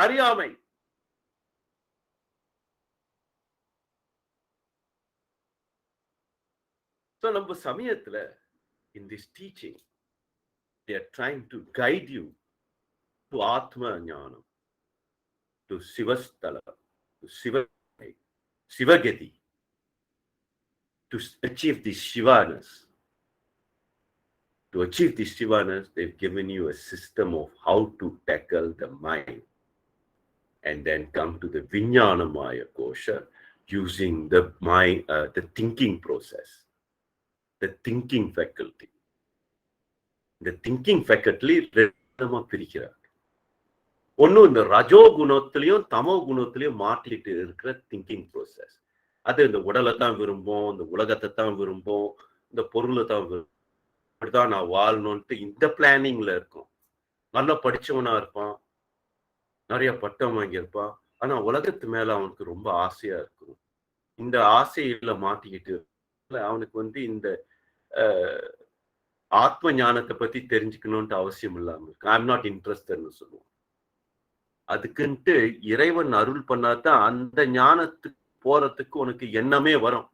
அறியாமை. நம்ம சமயத்துல in this teaching they are trying to guide you to Atma Jnanam, to Sivasthala, to Sivagati, to achieve this Shivaness. To achieve this Shivaness, they've given you a system of how to tackle the mind and then come to the Vijnana Maya Kosha using the thinking process, the thinking faculty. The thinking faculty ரெண்டமா பிரிக்கிறார். ஒன்னு இந்த ரஜோ குணத்திலையும் தமோ குணத்திலையும் மாட்டிட்டு இருக்கிற thinking process. அது இந்த உடலை தான் விரும்பும், இந்த உலகத்தை தான் விரும்பும், இந்த பொருளை தான் இப்படிதான் நான் வாழணும்ட்டு இந்த பிளானிங்ல இருக்கும். நல்லா படிச்சவனா இருப்பான், நிறைய பட்டம் வாங்கியிருப்பான், ஆனா உலகத்து மேல அவனுக்கு ரொம்ப ஆசையா இருக்கும். இந்த ஆசையில மாட்டிக்கிட்டு அவனுக்கு இந்த ஆத்ம ஞானத்தை பத்தி தெரிஞ்சுக்கணும்ட்டு அவசியம் இல்லாம இருக்கு. ஐ எம் நாட் இன்ட்ரெஸ்டட்னு சொல்லுவோம். அதுக்குன்ட்டு இறைவன் அருள் பண்ணாதான் அந்த ஞானத்துக்கு போறதுக்கு உனக்கு எண்ணமே வரும்.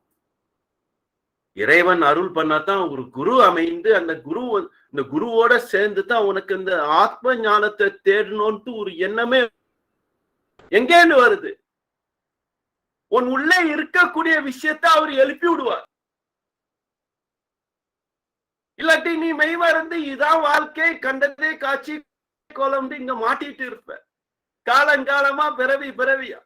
இறைவன் அருள் பண்ணாதான் ஒரு குரு அமைந்து அந்த குருவோட சேர்ந்து தான் உனக்கு இந்த ஆத்ம ஞானத்தை தேடணும்ட்டு ஒரு எண்ணமே எங்கேன்னு வருது. உன் உள்ளே இருக்கக்கூடிய விஷயத்தை அவர் எழுப்பி விடுவார். இல்லாட்டி நீ மெய்வருந்து இதான் வாழ்க்கை, கண்டதே காட்சி கோலம் இங்க மாட்டிட்டு இருப்ப. காலங்காலமா பிறவியா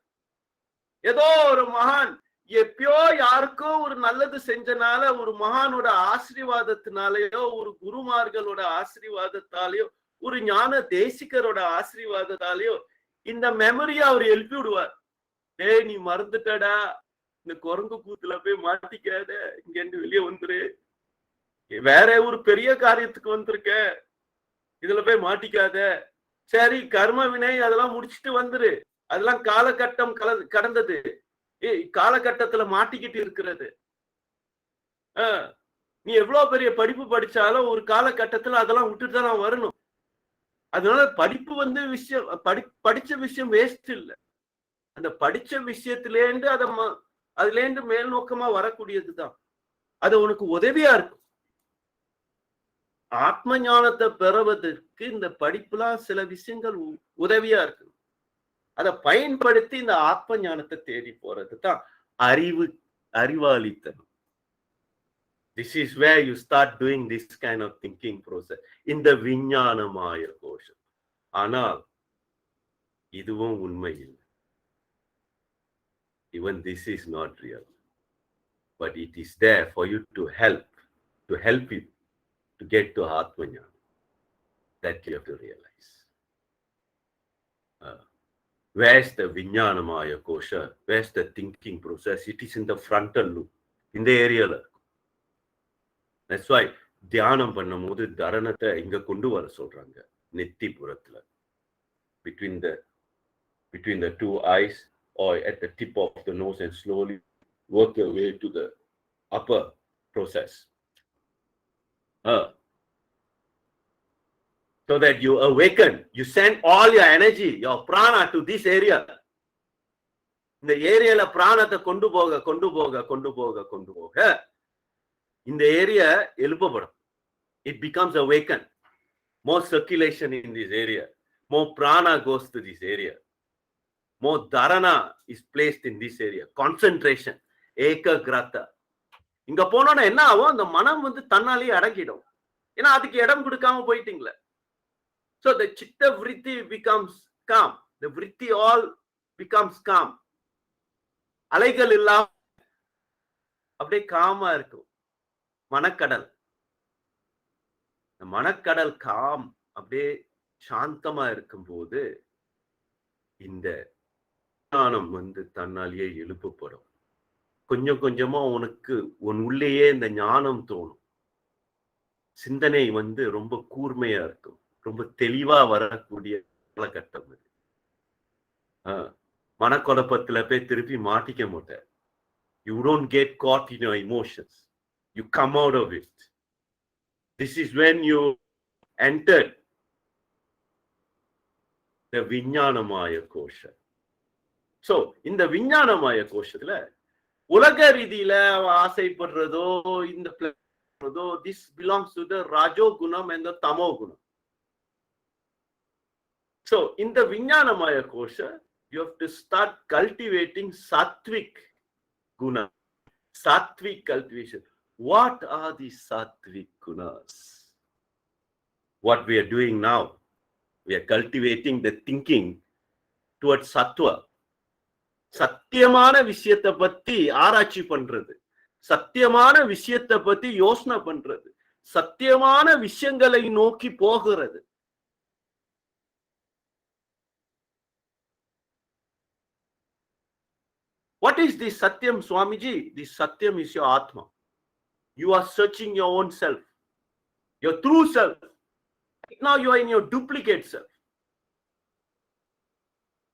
ஏதோ ஒரு மகான் எப்பயோ யாருக்கோ ஒரு நல்லது செஞ்சனால, ஒரு மகானோட ஆசீர்வாதத்தினாலேயோ, ஒரு குருமார்களோட ஆசீர்வாதத்தாலேயோ, ஒரு ஞான தேசிகரோட ஆசீர்வாதத்தாலேயோ இந்த மெமரியை அவர் எழுப்பி விடுவார். ஏய் நீ மறந்துட்டடா, இந்த குரங்கு கூத்துல போய் மாட்டிக்காத, இங்க இருந்து வெளியே வந்துரு, வேற ஒரு பெரிய காரியத்துக்கு வந்திருக்க, இதுல போய் மாட்டிக்காத. சரி கர்ம வினை அதெல்லாம் முடிச்சுட்டு வந்துரு, அதெல்லாம் காலகட்டம் கடந்தது, காலகட்டத்துல மாட்டிக்கிட்டு இருக்கிறது. நீ எவ்வளவு பெரிய படிப்பு படிச்சாலும் ஒரு காலகட்டத்துல அதெல்லாம் விட்டுட்டு தான் வரணும். அதனால படிப்பு விஷயம் படிச்ச விஷயம் வேஸ்ட் இல்லை. அந்த படிச்ச விஷயத்திலேருந்து அதுல இருந்து மேல் நோக்கமா வரக்கூடியதுதான். அது உனக்கு உதவியா இருக்கும். ஆத்ம ஞானத்தை பெறுவதற்கு இந்த படிப்புலாம் சில விஷயங்கள் உதவியா இருக்கு. அதை பயன்படுத்தி இந்த ஆத்ம ஞானத்தை தேடி போறது தான் அறிவாளித்தனம். This is where you start doing this kind of thinking process in the விஞ்ஞானமாய கோஷம். ஆனால் இதுவும் உண்மை இல்லை. Even this is not real, but it is there for you to help you to get to Atma Jnana. That you have to realize. Where's the Vijnanamaya Kosha? Where's the thinking process? It is in the frontal loop, in the area. That's why தியானம் பண்ணும்போது தரணத்தை இங்க கொண்டு வர சொல்றாங்க. நெத்தி புறத்துல, between the two eyes or at the tip of the nose, and slowly work your way to the upper process. So that you awaken, you send all your energy, your prana to this area. இந்த ஏரியால பிராணத்தை கொண்டு போக இந்த area எழுப்பப்படும். It becomes awakened. More circulation in this area. More prana goes to this area. More dharana is placed in this area. Concentration. Ekagrata. இங்க போனோம்னா என்ன ஆகும்? அந்த மனம் வந்து தன்னாலே அடங்கிடும். ஏன்னா அதுக்கு இடம் கொடுக்காம போயிட்டீங்களே. So the chitta vritti becomes calm. The vritti all becomes calm. அலைகள் இல்லாம அப்படியே காமா இருக்கும் மனக்கடல். மனக்கடல் காம் அப்படியே சாந்தமா இருக்கும்போது இந்த ஞானம் வந்து தன்னாலேயே எழுப்பப்படும். கொஞ்சம் கொஞ்சமா உனக்கு உன் உள்ளேயே இந்த ஞானம் தோணும். சிந்தனை வந்து ரொம்ப கூர்மையா இருக்கும், ரொம்ப தெளிவா வரக்கூடிய காலகட்டம் இது. மனக்குழப்பத்துல போய் திருப்பி மாட்டிக்க மாட்ட. You don't get caught in your emotions. You come out of it. This is when you entered the Vijnanamaya Kosha. So, in the Vijnanamaya Koshathila, உலக ரீதியில ஆசைப்படுறதோ இந்த this belongs to the Rajo Gunam and the Tamo Gunam. So, in the Vijnanamaya Kosha, you have to start cultivating Sattvic Guna. Sattvic cultivation. What are these Sattvic Gunas? What we are doing now, we are cultivating the thinking towards Sattva. சத்தியமான விஷயத்தை பத்தி ஆராய்ச்சி பண்றது, சத்தியமான விஷயத்தை பத்தி யோசனை பண்றது, சத்தியமான விஷயங்களை நோக்கி போகிறது. What is this Satyam, Swamiji? This Satyam is your Atma. You are searching your own self, your true self. Now you are in your duplicate self.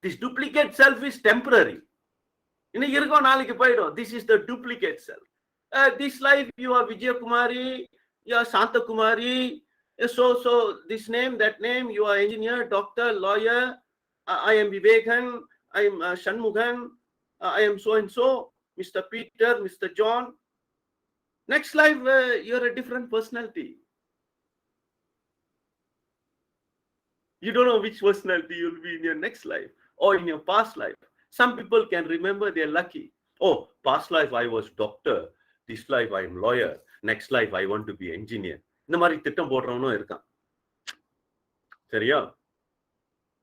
This duplicate self is temporary. This is the duplicate self. This life you are Vijaya Kumari, you are Santa Kumari, so this name, that name, you are engineer, doctor, lawyer, I am Vivegam, I am Shanmugam, I am so and so, Mr. Peter, Mr. John. Next life, you are a different personality. You don't know which personality you will be in your next life or in your past life. Some people can remember they are lucky. Oh, past life I was doctor, this life I am lawyer, next life I want to be engineer. இந்த மாதிரி திட்டம் போடுறவனும் இருக்கான். சரியா?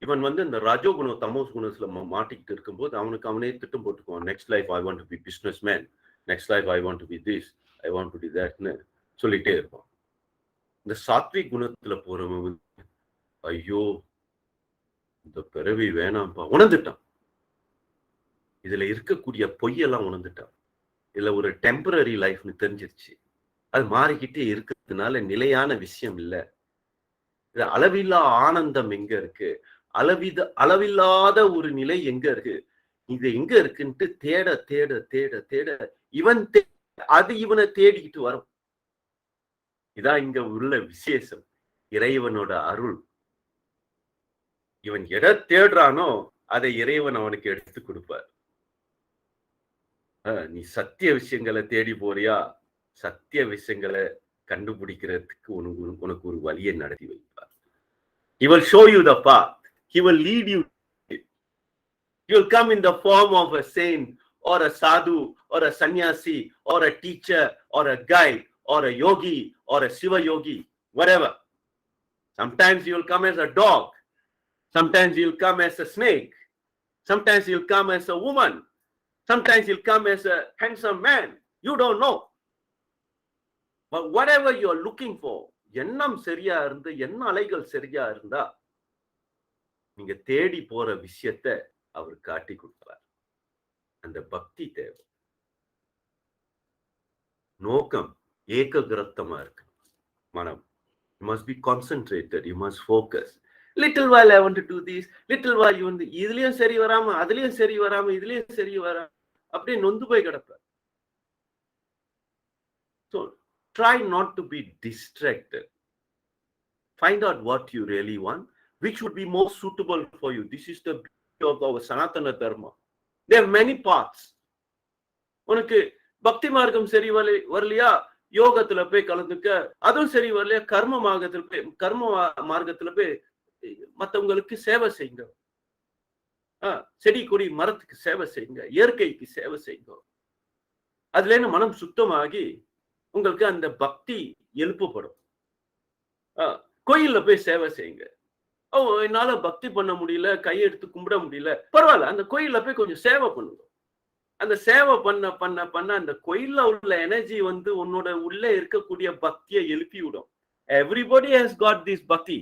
இவன் வந்து இந்த ரஜோகுண தமோஸ் குணத்துல மாட்டிக்கிட்டு இருக்கும்போது அவனே திட்டம் போட்டுக்குவான். Next life I want to be businessman, next life I want to be this, I want to be தட்னு சொல்லிட்டே இருப்பான். இந்த சாத்விக் குணத்துல போறவன் ஐயோ இந்த பிறவி வேணாம்பா உணர்ந்துட்டான். இதுல இருக்கக்கூடிய பொய்யெல்லாம் உணர்ந்துட்டான். இதுல ஒரு டெம்பரரி லைஃப்னு தெரிஞ்சிருச்சு. அது மாறிக்கிட்டே இருக்கிறதுனால நிலையான விஷயம் இல்லை. இது அளவில்லா ஆனந்தம் எங்க இருக்கு, அளவில்லாத ஒரு நிலை எங்க இருக்கு, இது எங்க இருக்குன்ட்டு தேட தேட தேட தேட இவன் அது இவனை தேடிக்கிட்டு வரும். இதான் இங்க உள்ள விசேஷம், இறைவனோட அருள். இவன் எதை தேடுறானோ அதை இறைவன் அவனுக்கு எடுத்து கொடுப்பார். நீ சத்திய விஷயங்களை தேடி போறியா, சத்திய விஷயங்களை கண்டுபிடிக்கிறதுக்கு உனக்கு ஒரு வழியை நடத்தி வைப்பார். He will show you the path. He will lead you. He will come in the form of a saint or a sadhu or a sannyasi or a teacher or a guide or a yogi or a Shiva yogi, whatever. Sometimes he will come as a dog. Sometimes he will come as a snake. Sometimes he will come as a woman. Sometimes he will come as a handsome man. You don't know. But whatever you are looking for, எண்ணம் சரியா இருந்து எண்ண அலைகள் சரியா இருந்தா நீங்க தேடி போற விஷயத்தை அவர் காட்டி கொடுப்பார். அந்த பக்தி தேவை. நோக்கம் ஏகாகிரத்தமா இருக்கு. மனம் you must be concentrated, you must focus. Little while I want to do this, little while you want இதுலயும் சரி வராம அதுலயும் சரி வராம இதுலயும் சரி வராம அப்படியே நொந்து போய் கிடப்பார். So try not to be distracted. Find out what you really want, which would be more suitable for you. This is the beauty of our Sanatana Dharma. There are many paths. உனக்கு பக்தி மார்க்கம் சரி வரலையா, யோகத்துல போய் கலந்துக்க. அதுவும் சரி வரலையா, கர்ம மார்க்கத்துல போய் மற்றவங்களுக்கு சேவை செய்யுங்க. செடி கொடி மரத்துக்கு சேவை செய்யுங்க, இயற்கைக்கு சேவை செய்யுங்க. அதுல இருந்து மனம் சுத்தமாகி உங்களுக்கு அந்த பக்தி எழுப்பப்படும். கோயில்ல போய் சேவை செய்யுங்க. என்னால பக்தி பண்ண முடியல, கையெடுத்து கும்பிட முடியல, பரவாயில்ல, அந்த கோயில்ல போய் கொஞ்சம் சேவை பண்ணுங்க. அந்த சேவை பண்ண பண்ண பண்ண அந்த கோயில்ல உள்ள எனர்ஜி உன்னோட உள்ள இருக்கக்கூடிய பக்தியை எழுப்பி விடும். Everybody has got this bhakti.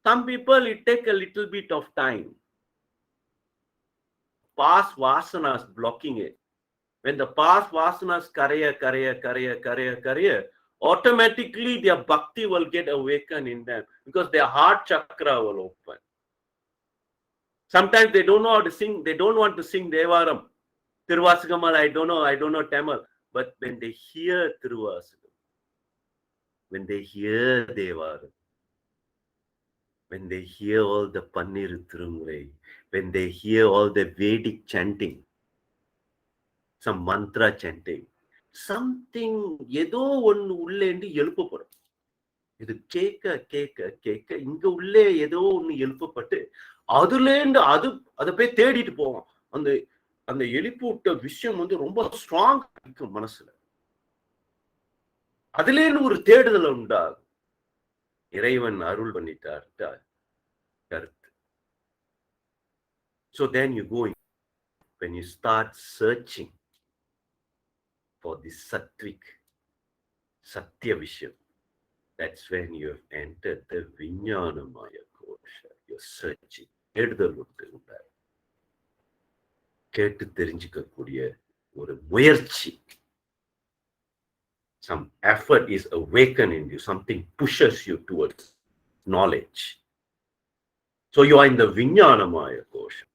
Some people it take a little bit of time. Past vasanas blocking it. When the past vasanas karaya, automatically their bhakti will get awakened in them because their heart chakra will open. Sometimes they don't know how to sing. They don't want to sing Devaram. Thirusangam, I don't know Tamil. But when they hear Thirusangam, when they hear Devaram, when they hear all the Pannir Thirumurai, when they hear all the Vedic chanting, some mantra chanting, something ஏதோ ஒன்னு உள்ளேந்து எழுப்பப்படும். இது கேட்க இங்க உள்ளே ஏதோ ஒன்னு எழுப்பப்பட்டு அதுலேருந்து அதை போய் தேடிட்டு போவோம். அந்த எழுப்பிவிட்ட விஷயம் ரொம்ப ஸ்ட்ராங் இருக்கும் மனசுல. அதுலேருந்து ஒரு தேடுதல் உண்டாகும். இறைவன் அருள் பண்ணிட்டார் கருத்து. So then you go, when you start searching for this sattvic, satya vishயம், that's when you have entered the Vijnanamaya Kosha. You're searching. தேடுதல் உண்டார். கேட்டு தெரிஞ்சுக்கக்கூடிய ஒரு முயற்சி. Some effort is awakened in you. Something pushes you towards knowledge. So you are in the Vijnanamaya Kosha.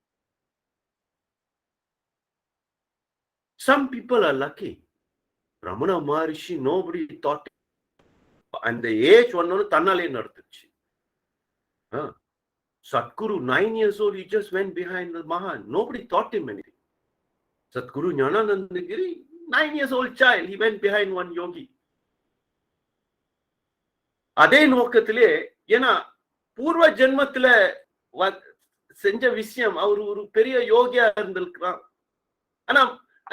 Some people are lucky. Ramana Maharishi, nobody thought. And the age one tannale naduthuchu. Sadhguru, 9 years old, he just went behind the Mahan. Nobody taught him anything. Sadhguru Jnananandagiri, 9 years old child, he went behind one yogi. அதே நோக்கத்திலே, ஏன்னா பூர்வ ஜென்மத்துல செஞ்ச விஷயம், அவர் ஒரு பெரிய யோகியா இருந்திருக்கிறான். ஆனா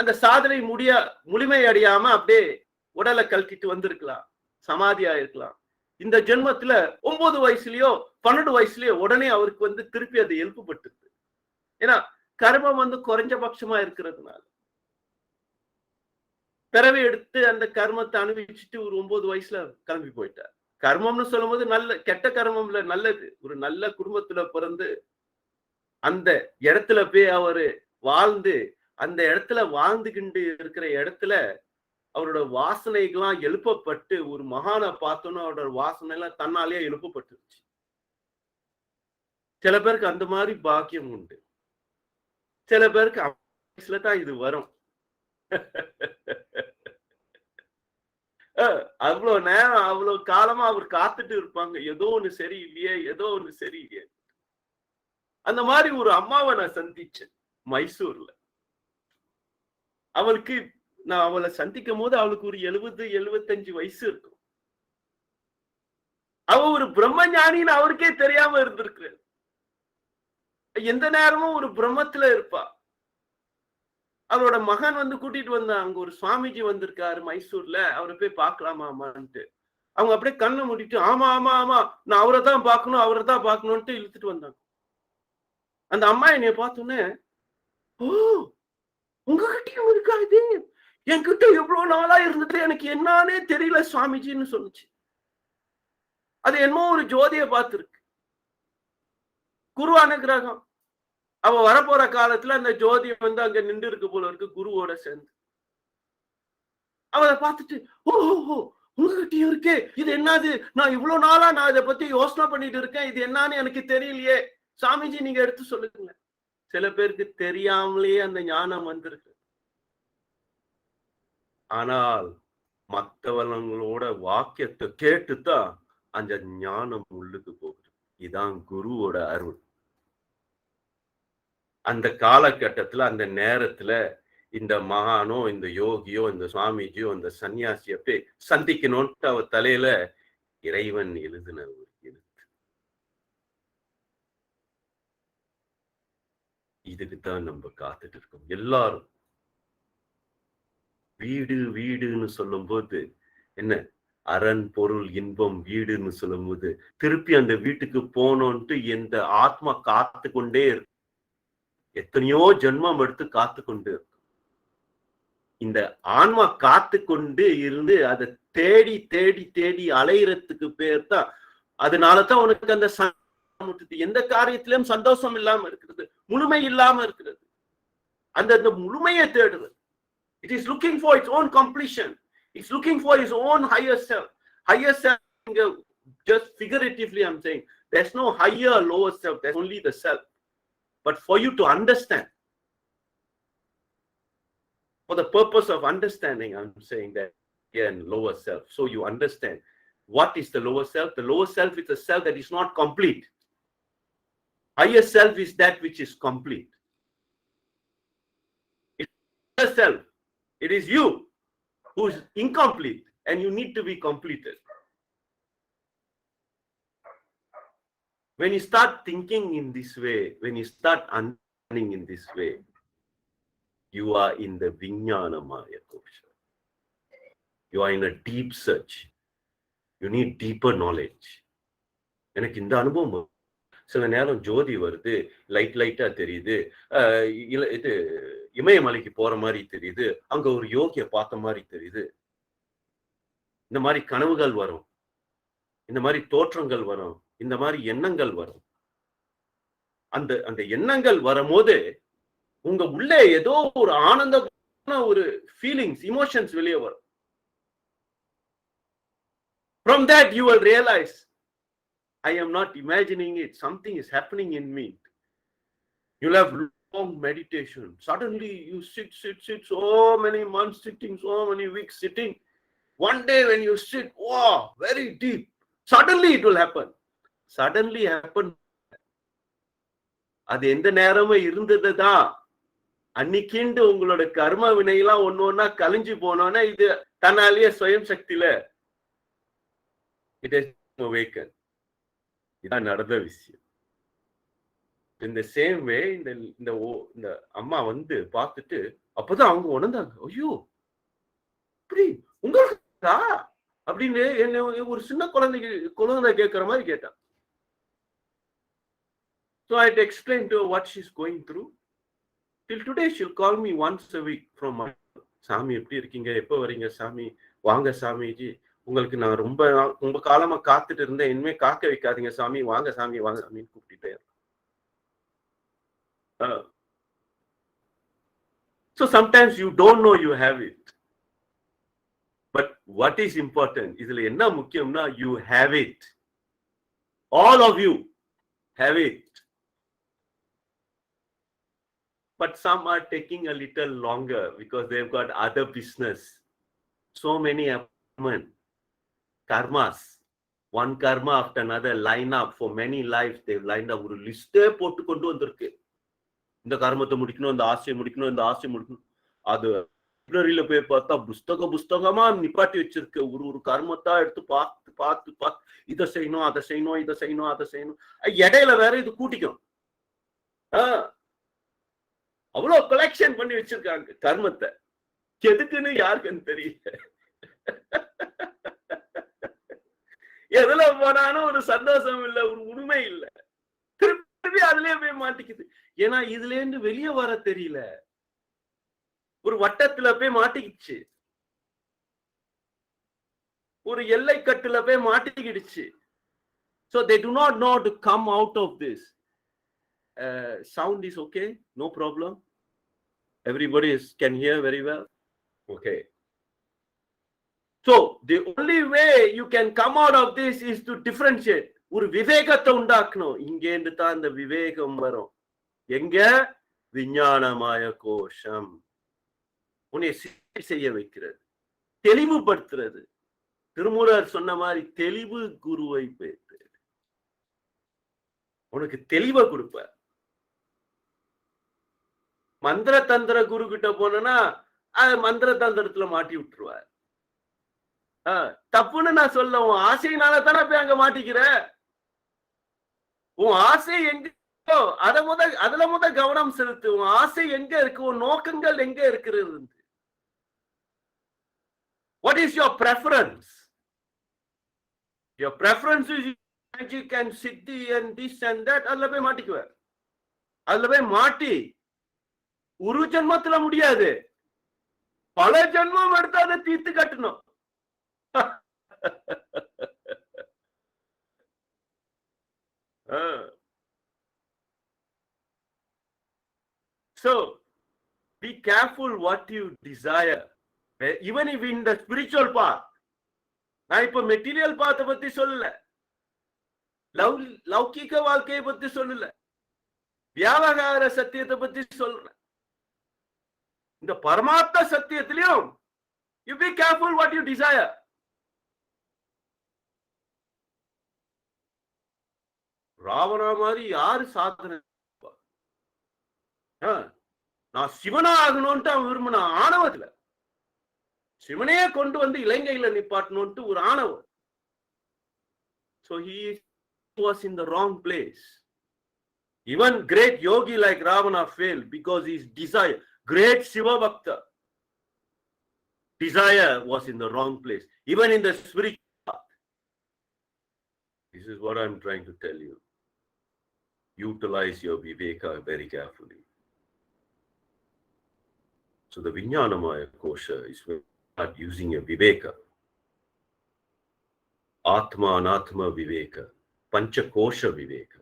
அந்த சாதனை முழுமை அடையாம அப்படியே உடலை கழட்டிட்டு வந்திருக்கலாம், சமாதியா இருக்கலாம். இந்த ஜென்மத்துல 9 வயசுலயோ 12 வயசுலயோ உடனே அவருக்கு திருப்பி அது எழுப்பப்பட்டது. ஏன்னா கர்மம் குறைஞ்சபட்சமா இருக்கிறதுனால பிறவி எடுத்து அந்த கர்மத்தை அனுபவிச்சுட்டு ஒரு 9 வயசுல கிளம்பி போயிட்டார். கர்மம்னு சொல்லும் போது நல்ல கெட்ட கர்மம்ல நல்லது. ஒரு நல்ல குடும்பத்துல பிறந்து அந்த இடத்துல போய் அவரு வாழ்ந்து அந்த இடத்துல வாழ்ந்துகிட்டு இருக்கிற இடத்துல அவரோட வாசனைகள்லாம் எழுப்பப்பட்டு ஒரு மகானை பார்த்தோன்னா அவரோட வாசனை எல்லாம் தன்னாலேயே எழுப்பப்பட்டுருச்சு. சில பேருக்கு அந்த மாதிரி பாக்கியம் உண்டு. சில பேருக்கு வயசுல தான் இது வரும். அவ்வளவு நேரம் அவ்வளவு காலமா அவர் காத்துட்டு இருப்பாங்க, ஏதோ ஒண்ணு சரியில்லையே, ஏதோ ஒண்ணு சரியில்லையே. அந்த மாதிரி ஒரு அம்மாவை நான் சந்திச்சேன் மைசூர்ல. அவளுக்கு நான் அவளை சந்திக்கும் போது அவளுக்கு ஒரு 70-75 வயசு இருக்கும். அவ ஒரு பிரம்மஞானின்னு அவருக்கே தெரியாம இருந்திருக்கு. எந்த நேரமும் ஒரு பிரம்மத்துல இருப்பா. அவரோட மகன் வந்து கூட்டிட்டு வந்தான். அங்க ஒரு சுவாமிஜி வந்திருக்காரு மைசூர்ல, அவரை போய் பார்க்கலாமாமான்ட்டு. அவங்க அப்படியே கண்ணை மூடிட்டு ஆமா ஆமா ஆமா நான் அவரை தான் பார்க்கணும் அவரை தான் பார்க்கணும்ட்டு இழுத்துட்டு வந்தாங்க. அந்த அம்மா என்னைய பார்த்தோன்னே, ஓ உங்ககிட்டயும் இருக்கா இது? என்கிட்ட எவ்வளவு நாளா இருந்துட்டு எனக்கு என்னன்னே தெரியல சுவாமிஜின்னு சொல்லுச்சு. அது என்னமோ ஒரு ஜோதியை பார்த்திருக்கு. குரு அனுகிரகம். அவ வரப்போற காலத்துல அந்த ஜோதி வந்து அங்க நின்று இருக்கு போல இருக்கு குருவோட சேர்ந்து. அவளை பார்த்துட்டு ஓஹோ உங்ககிட்டயும் இருக்கே, இது என்னது? நான் இவ்வளவு நாளா நான் இதை பத்தி யோசனை பண்ணிட்டு இருக்கேன், இது என்னன்னு எனக்கு தெரியலையே, சாமிஜி நீங்க எடுத்து சொல்லுங்க. சில பேருக்கு தெரியாமலேயே அந்த ஞானம் வந்திருக்கு. ஆனால் மற்றவங்களோட வாக்கியத்தை கேட்டுதான் அந்த ஞானம் உள்ளுக்கு போகுது. இதான் குருவோட அருள். அந்த காலகட்டத்துல அந்த நேரத்துல இந்த மகானோ இந்த யோகியோ இந்த சுவாமிஜியோ இந்த சன்னியாசிய போய் சந்திக்கணும்ட்டு அவ தலையில இறைவன் எழுதின ஒரு எழுத்து. இதுக்குத்தான் நம்ம காத்துட்டு இருக்கோம் எல்லாரும். வீடு வீடுன்னு சொல்லும் போது என்ன, அரண் பொருள் இன்பம் வீடுன்னு சொல்லும் போது திருப்பி அந்த வீட்டுக்கு போனோன்ட்டு எந்த ஆத்மா காத்து கொண்டே இருக்கு. எத்தனையோ ஜென்மம் எடுத்து காத்து கொண்டு இருக்கு. இந்த ஆன்மா காத்து கொண்டு இருந்து அதை தேடி தேடி தேடி அலையறதுக்கு பேர் தான். அதனாலதான் உனக்கு அந்த எந்த காரியத்திலும் சந்தோஷம் இல்லாம இருக்கிறது, முழுமை இல்லாம இருக்கிறது. அந்த முழுமையை தேடுறது. It is looking for its own completion. It's looking for its own higher self. Higher self, just figuratively I'm saying, there's no higher lower self, there's only the self. But for you to understand, for the purpose of understanding, I'm saying that again, lower self. So you understand what is the lower self. The lower self is a self that is not complete. Higher self is that which is complete. It's the self. It is you who is incomplete and you need to be completed. When you start thinking in this way, when you start understanding in this way, you are in the Vijnana Maya Kosha. You are in a deep search. You need deeper knowledge. எனக்கு இந்த அனுபவம் சில நேரம் ஜோதி வருது, லைட்டா தெரியுது, இது இமயமலைக்கு போற மாதிரி தெரியுது, அங்க ஒரு யோகிய பார்த்த மாதிரி தெரியுது. இந்த மாதிரி கனவுகள் வரும், இந்த மாதிரி தோற்றங்கள் வரும், இந்த மாதிரி எண்ணங்கள் வரும். அந்த எண்ணங்கள் வரும்போது உங்க உள்ளே ஏதோ ஒரு ஆனந்தமான ஒரு ஃபீலிங்ஸ், இமோஷன்ஸ் வெளியே வரும். From that you will realize, I am not imagining it. Something is happening in me. You'll have long meditation. Suddenly you sit so many months sitting, so many weeks sitting. One day when you sit, wow, very deep. Suddenly it will happen. Suddenly happen. அது எந்த நேரமும் இருந்ததுதான். அன்னைக்கிண்டு உங்களோட கர்ம வினையெல்லாம் ஒன்னா கழிஞ்சு போனோன்னா இது தன்னாலேயே சுயம் சக்தியில it is awaken. இதான் நடந்த விஷயம். இந்த சேம் வே இந்த அம்மா வந்து பார்த்துட்டு அப்பதான் அவங்க உணர்ந்தாங்க, ஐயோ இப்படி உங்களுக்கு அப்படின்னு என்ன ஒரு சின்ன குழந்தை கேட்கிற மாதிரி கேட்டான். So I had to explain to her what she's going through. Till today she'll call me once a week from my சாமி எப்படி இருக்கீங்க, எப்போ வரீங்க சாமி, வாங்க சாமிஜி, உங்களுக்கு நான் ரொம்ப காலமா காத்துட்டு இருந்தேன், இனிமே காக்க வைக்காதீங்க சாமி, வாங்க சாமி வாங்க சாமின்னு கூப்பிட்டுட்டே. So sometimes you don't know you have it, but what is important, இதுல என்ன முக்கியம்னா you have it. All of you have it. But some are taking a little longer because they've got other business. So many appointments, karmas, one karma after another line up for many lives. They've lined up ஒரு லிஸ்டே போட்டு கொண்டு வந்திருக்கு. இந்த கர்மத்தை முடிக்கணும், இந்த ஆசையை முடிக்கணும், இந்த ஆசையை முடிக்கணும். அது லைப்ரரியில போய் பார்த்தா புஸ்தகமா நிப்பாட்டி வச்சிருக்க. ஒரு கர்மத்தா எடுத்து பார்த்து இதை செய்யணும், அதை செய்யணும், இதை செய்யணும், அதை செய்யணும். இடையில வேற இது கூட்டிக்கும். அவ்வளவு கலெக்ஷன் பண்ணி வச்சிருக்காங்க கர்மத்தை. எதுக்குன்னு யாருக்குன்னு தெரியல. எதுல போனாலும் ஒரு சந்தோஷம் இல்ல, ஒரு உண்மை இல்ல. திருப்பி அதுலயே போய் மாட்டிக்குது. ஏன்னா இதுல இருந்து வெளியே வர தெரியல. ஒரு வட்டத்துல போய் மாட்டிக்கிச்சு, ஒரு எல்லை கட்டுல போய் மாட்டிக்கிடுச்சு. So they do not know to come out of this. Sound is okay, no problem. Everybody can hear very well. Okay. So the only way you can come out of this is to differentiate. ஒரு விவேகத்தை உண்டாக்கணும். இங்க இருந்து தான் இந்த விவேகம் வரும். எங்க? விஞ்ஞானமய கோஷம் உன்னை செய்ய வைக்கிறது, தெளிவுபடுத்துறது. திருமூலர் சொன்ன மாதிரி தெளிவு குருவை பேத்து உனக்கு தெளிவை கொடுப்ப. மந்திர தந்திர குரு கிட்ட போனா மந்திர தந்திரத்துல மாட்டி விட்டுருவார். தப்புன்னு நான் சொல்ல, உன் ஆசையினால தானே போய் அங்க மாட்டிக்கிற. உன் ஆசை எங்க அதுல முத கவனம் செலுத்து. உன் ஆசை எங்க இருக்கு, உன் நோக்கங்கள் எங்க இருக்கிறது. What is your preference? Your preference is magic and siddhi and this and that. அதுல போய் மாட்டிக்குவ. அதுல போய் மாட்டி ஒரு ஜென்மத்துல முடியாது, பல ஜென்மம் எடுத்து அதை தீர்த்து கட்டணும். So be careful what you desire, even if in the spiritual path. நான் இப்ப மெட்டீரியல் பாத்தை பத்தி சொல்லல, லௌகிக வாழ்க்கையை பத்தி சொல்லல, வியாபகார சத்தியத்தை பத்தி சொல்றேன். இந்த பரமார்த்த சத்தியத்திலையும் you be careful what you desire. Ravana மாதிரி யாரு சாதனை? நான் சிவனா ஆகணும்ட்டு அவன் விரும்பின ஆணவத்துல சிவனையே கொண்டு வந்து இலங்கையில நிப்பாட்டணும்ட்டு ஒரு ஆணவம். So he was in the wrong place. Even great yogi like Ravana failed because his desire, great Shiva Bhakta, desire was in the wrong place. Even in the spiritual path. This is what I'm trying to tell you. Utilize your viveka very carefully. So the Vijnanamaya Kosha is not using a viveka. Atma Anatma Viveka. Pancha Kosha Viveka.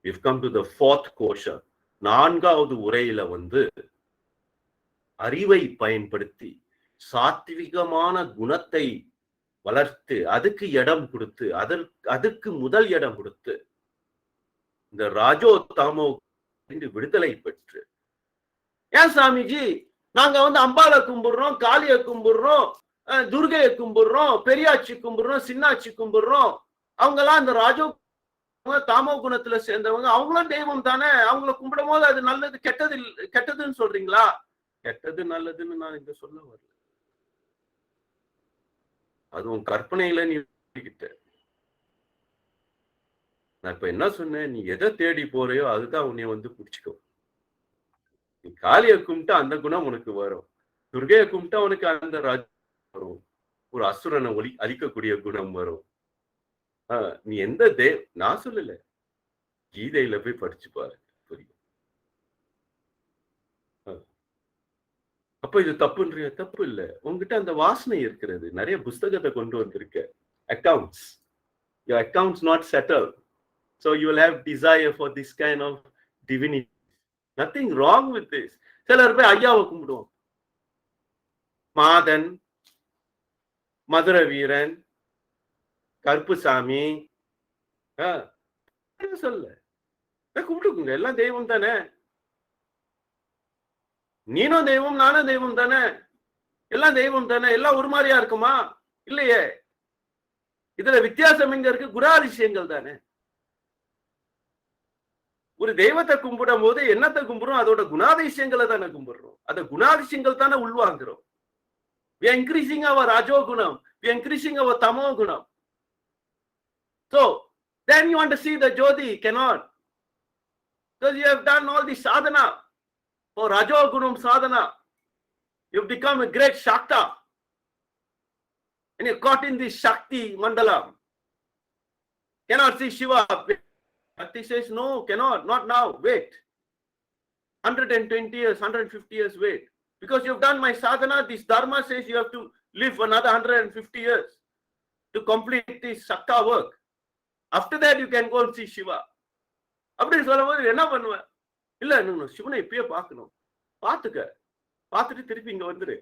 We've come to the fourth Kosha. நான்காவது உரையில அறிவை பயன்படுத்தி சாத்விகமான குணத்தை வளர்த்து அதுக்கு இடம் கொடுத்து அதுக்கு முதல் இடம் கொடுத்து இந்த ராஜோ தாமோ விடுதலை பெற்று. ஏன் சாமிஜி நாங்க அம்பாளை கும்பிடுறோம், காளியை கும்பிடுறோம், துர்கையை கும்பிடுறோம், பெரியாச்சி கும்பிடுறோம், சின்னாச்சி கும்பிடுறோம், அவங்கெல்லாம் அந்த ராஜோ தாமோ குணத்துல சேர்ந்தவங்க, அவங்களும் தெய்வம் தானே, அவங்கள கும்பிடும் போது அது நல்லது கெட்டதுன்னு சொல்றீங்களா? கெட்டது நல்லதுன்னு நான் இங்க சொல்ல வரல. அதுவும் கற்பனையில நீ கிட்ட. நான் இப்ப என்ன சொன்னேன், நீ எதை தேடி போறையோ அதுதான் உன்னை பிடிச்சிக்கோ. நீ காளியை கும்பிட்டா அந்த குணம் உனக்கு வரும், துர்கையை கும்பிட்டா உனக்கு அந்த ராஜ வரும், ஒரு அசுரனை அழிக்கக்கூடிய குணம் வரும். நீ எந்த நான் சொல்லல, கீதையில போய் படிச்சு பாரு, புரியும். அப்ப இது தப்புன்றிய? தப்பு இல்ல, உங்ககிட்ட அந்த வாசனை இருக்கிறது. நிறைய புஸ்தகத்தை கொண்டு வந்திருக்க. Accounts, your accounts not settled, so you will have desire for this kind of divinity. Nothing wrong with this. சிலர் போய் ஐயாவை கும்பிடுவோம், மாதன், மதுரை வீரன், கருப்புசாமி சொல்ல கும்பிட்டுக்குங்க. எல்லாம் தெய்வம் தானே, நீனும் தெய்வம் நானும் தெய்வம் தானே, எல்லாம் தெய்வம் தானே. எல்லாம் ஒரு மாதிரியா இருக்குமா? இல்லையே. இதுல வித்தியாசம் எங்க இருக்கு? குணாதிசயங்கள் தானே. ஒரு தெய்வத்தை கும்பிடும் போது என்னத்தை கும்பிடுறோம்? அதோட குணாதிசயங்களை தானே கும்பிடுறோம். அந்த குணாதிசயங்கள் தானே உள்வாங்குறோம். We are increasing our Rajo Gunam. We are increasing our Tamo Gunam. So then you want to see the Jothi, cannot. Because you have done all the sadhana for Rajo Gunam sadhana. You've become a great Shakta. And you're caught in this Shakti Mandala. Cannot see Shiva. Bhakti says, no, cannot, not now, wait. 120 years, 150 years, wait. Because you've done my sadhana, this dharma says you have to live another 150 years to complete this Shakta work. After that, you can go and see Shiva. அப்படின்னு சொல்லும்போது என்ன பண்ணுவேன்? இல்ல சிவனை இப்பயே பார்க்கணும். பார்த்துட்டு திருப்பி இங்க வந்துரு.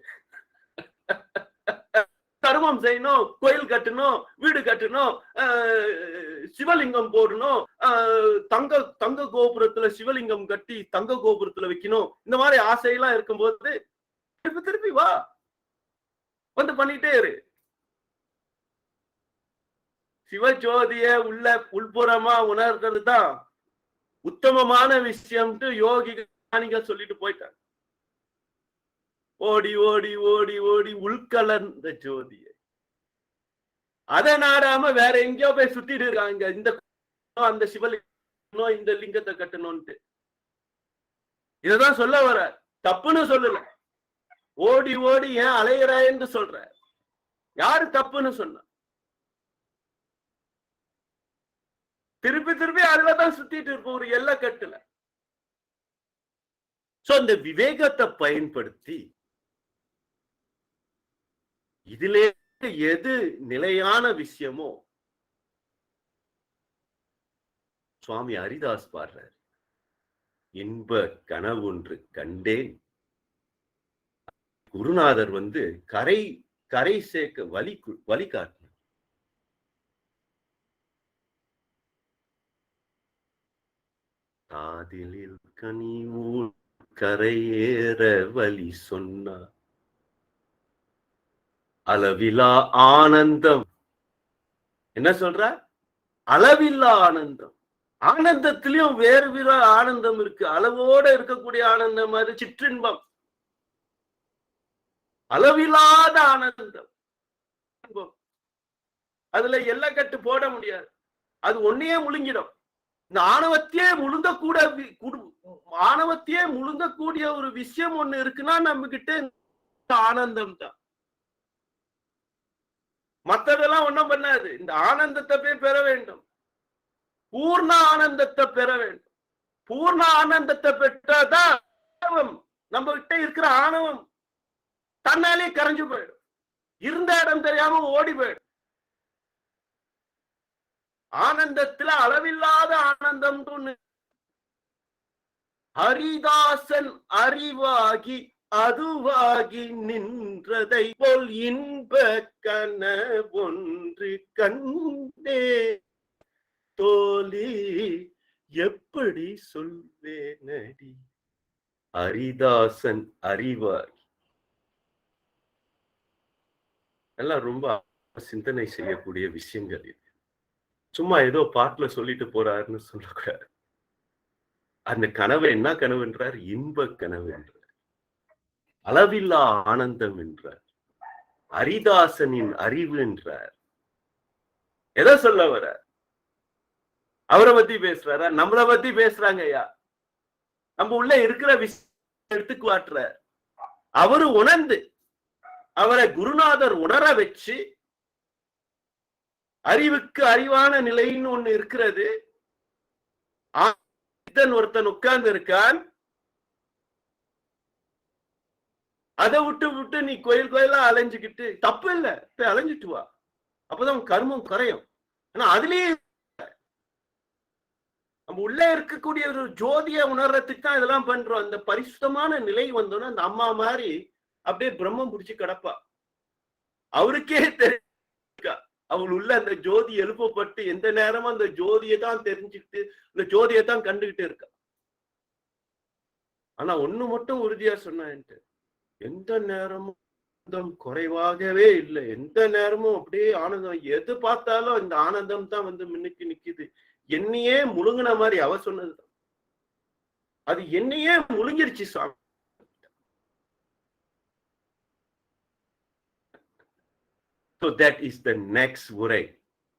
கர்மம் செய்யணும், கோயில் கட்டணும், வீடு கட்டணும், சிவலிங்கம் போடணும், தங்க கோபுரத்துல சிவலிங்கம் கட்டி தங்க கோபுரத்துல வைக்கணும். இந்த மாதிரி ஆசையெல்லாம் இருக்கும்போது திருப்பி வா, வந்து பண்ணிட்டே இரு. சிவஜோதிய உள்புறமா உணர்றது தான் உத்தமமான விஷயம்ட்டு யோகிகள் சொல்லிட்டு போயிட்டாங்க. ஓடி ஓடி ஓடி ஓடி உள்கலர்ந்த ஜோதியை அதை நாடாம வேற எங்கேயோ போய் சுத்திட்டு இருக்காங்க. இந்த அந்த சிவலிங்கம் இந்த லிங்கத்தை கட்டணும்ட்டு இததான் சொல்ல வர. தப்புன்னு சொல்லல. ஓடி ஓடி ஏன் அலையிறான்னு சொல்ற. யாரு தப்புன்னு சொன்ன? திருப்பி திருப்பி அதுலதான் சுத்திட்டு இருப்போம் ஒரு எல்லை கட்டுல. சோ இந்த விவேகத்தை பயன்படுத்தி இதிலே எது நிலையான விஷயமோ சுவாமி ஹரிதாஸ் பாடுறார். இன்ப கனவு ஒன்று கண்டேன். குருநாதர் கரை சேர்க்க வழி காட்டினார். காதிலில் கனி கரையேற வழி சொன்னார். அளவிலா ஆனந்தம். என்ன சொல்ற? அளவில்லா ஆனந்தம். ஆனந்தத்திலையும் வேறு வேறு ஆனந்தம் இருக்கு. அளவோட இருக்கக்கூடிய ஆனந்தம் அது சிற்றின்பம். அளவில்லாத ஆனந்தம். அதுல எல்லை கட்டு போட முடியாது. அது ஒன்னையே முழுங்கிடும். இந்த ஆணவத்தையே முழுங்கக்கூடிய ஒரு விஷயம் ஒண்ணு இருக்குன்னா நம்ம கிட்ட ஆனந்தம் தான். மற்றதெல்லாம் ஒண்ணும் பண்ணாது. இந்த ஆனந்தத்தை போய் பெற வேண்டும். பூர்ண ஆனந்தத்தை பெற வேண்டும். பூர்ண ஆனந்தத்தை பெற்றாதான் நம்ம கிட்ட இருக்கிற ஆணவம் தன்னாலே கரைஞ்சு போயிடும். இருந்த இடம் தெரியாம ஓடி போயிடும். ஆனந்தத்துல அளவில்லாத ஆனந்தம். ஹரிதாசன் அறிவாகி அதுவாகி நின்றதை போல் இன்ப கனவொன்று கண்டே தோழி எப்படி சொல்வேனடி. ஹரிதாசன் அறிவாகி எல்லாம் ரொம்ப சிந்தனை செய்யக்கூடிய விஷயங்கள் இது. சும்மா ஏதோ பாட்டுல சொல்லிட்டு போறாருன்னு சொல்லக்கூடாது. அந்த கனவு என்ன கனவு என்றார்? இன்ப கனவு என்றார். அளவில்லா ஆனந்தம் என்றார். ஹரிதாசனின் அறிவு என்றார். எதை சொல்ல வர? அவரை பத்தி பேசுறாரா? நம்மளை பத்தி பேசுறாங்க. ஐயா, நம்ம உள்ள இருக்கிற விஷயம் எடுத்து காட்டுற. அவரு உணர்ந்து அவரை குருநாதர் உணர வச்சு, அறிவுக்கு அறிவான நிலைன்னு ஒண்ணு இருக்கிறது. ஒருத்தன் உட்கார்ந்து இருக்கான். அதை விட்டு நீ கோயிலா அலைஞ்சுக்கிட்டு தப்பு இல்லை, அலைஞ்சிட்டு வா. அப்பதான் கர்மம் குறையும். ஆனா அதுலயே நம்ம உள்ள இருக்கக்கூடிய ஒரு ஜோதிய உணர்றதுக்கு தான் இதெல்லாம் பண்றோம். அந்த பரிசுத்தமான நிலை வந்தோன்னா அந்த அம்மா மாதிரி அப்படியே பிரம்மம் பிடிச்சு கிடப்பா. அவருக்கே தெரியுக்கா அவள் உள்ள அந்த ஜோதி எழுப்பப்பட்டு எந்த நேரமும் அந்த ஜோதியை தான் தெரிஞ்சுக்கிட்டு இந்த ஜோதியை தான் கண்டுகிட்டு இருக்கா. ஆனா ஒண்ணு மட்டும் உறுதியா சொன்னேன்ட்டு, எந்த நேரமும் குறைவாகவே இல்லை. எந்த நேரமும் அப்படியே ஆனந்தம். எது பார்த்தாலும் இந்த ஆனந்தம் தான் வந்து முன்னுக்கு நிக்குது. என்னையே முழுங்கின மாதிரி அவ சொன்னதுதான். அது என்னையே முழுங்கிருச்சு சாமி. So that is the next உரை,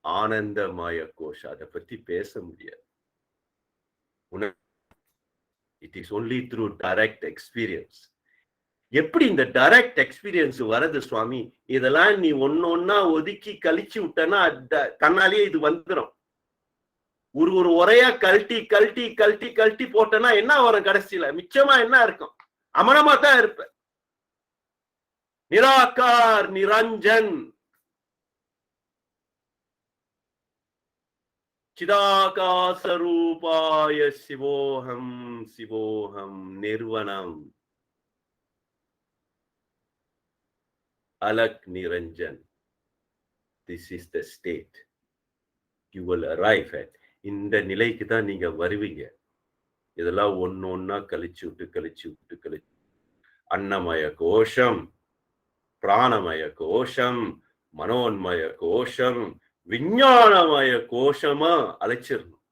ஆனந்தமய கோஷா. அதை பத்தி பேச முடியாது. It is only through direct experience. எப்படி இந்த டைரக்ட் எக்ஸ்பீரியன்ஸ் வரது சுவாமி? இதெல்லாம் நீ ஒன்னொன்னா ஒதுக்கி கழிச்சு விட்டனா தன்னாலேயே இது வந்துடும். ஒரு உரையா கழட்டி கழட்டி கழட்டி கழட்டி போட்டனா என்ன வரும்? கடைசியில மிச்சமா என்ன இருக்கும்? அமனமா தான் இருப்ப. நிராகார் Niranjan சிதாகாசரூபாய சிவோகம் சிவோகம் நிர்வனம் அலக் Niranjan. This is the state you will arrive at. இந்த நிலைக்கு தான் நீங்க வருவீங்க. இதெல்லாம் ஒன்னொன்னா கழிச்சு விட்டு கழிச்சு விட்டு கழிச்சு அன்னமய கோஷம், பிராணமய கோஷம், மனோன்மய கோஷம், விஞ்ஞானமய கோஷமா அழைச்சிடணும்.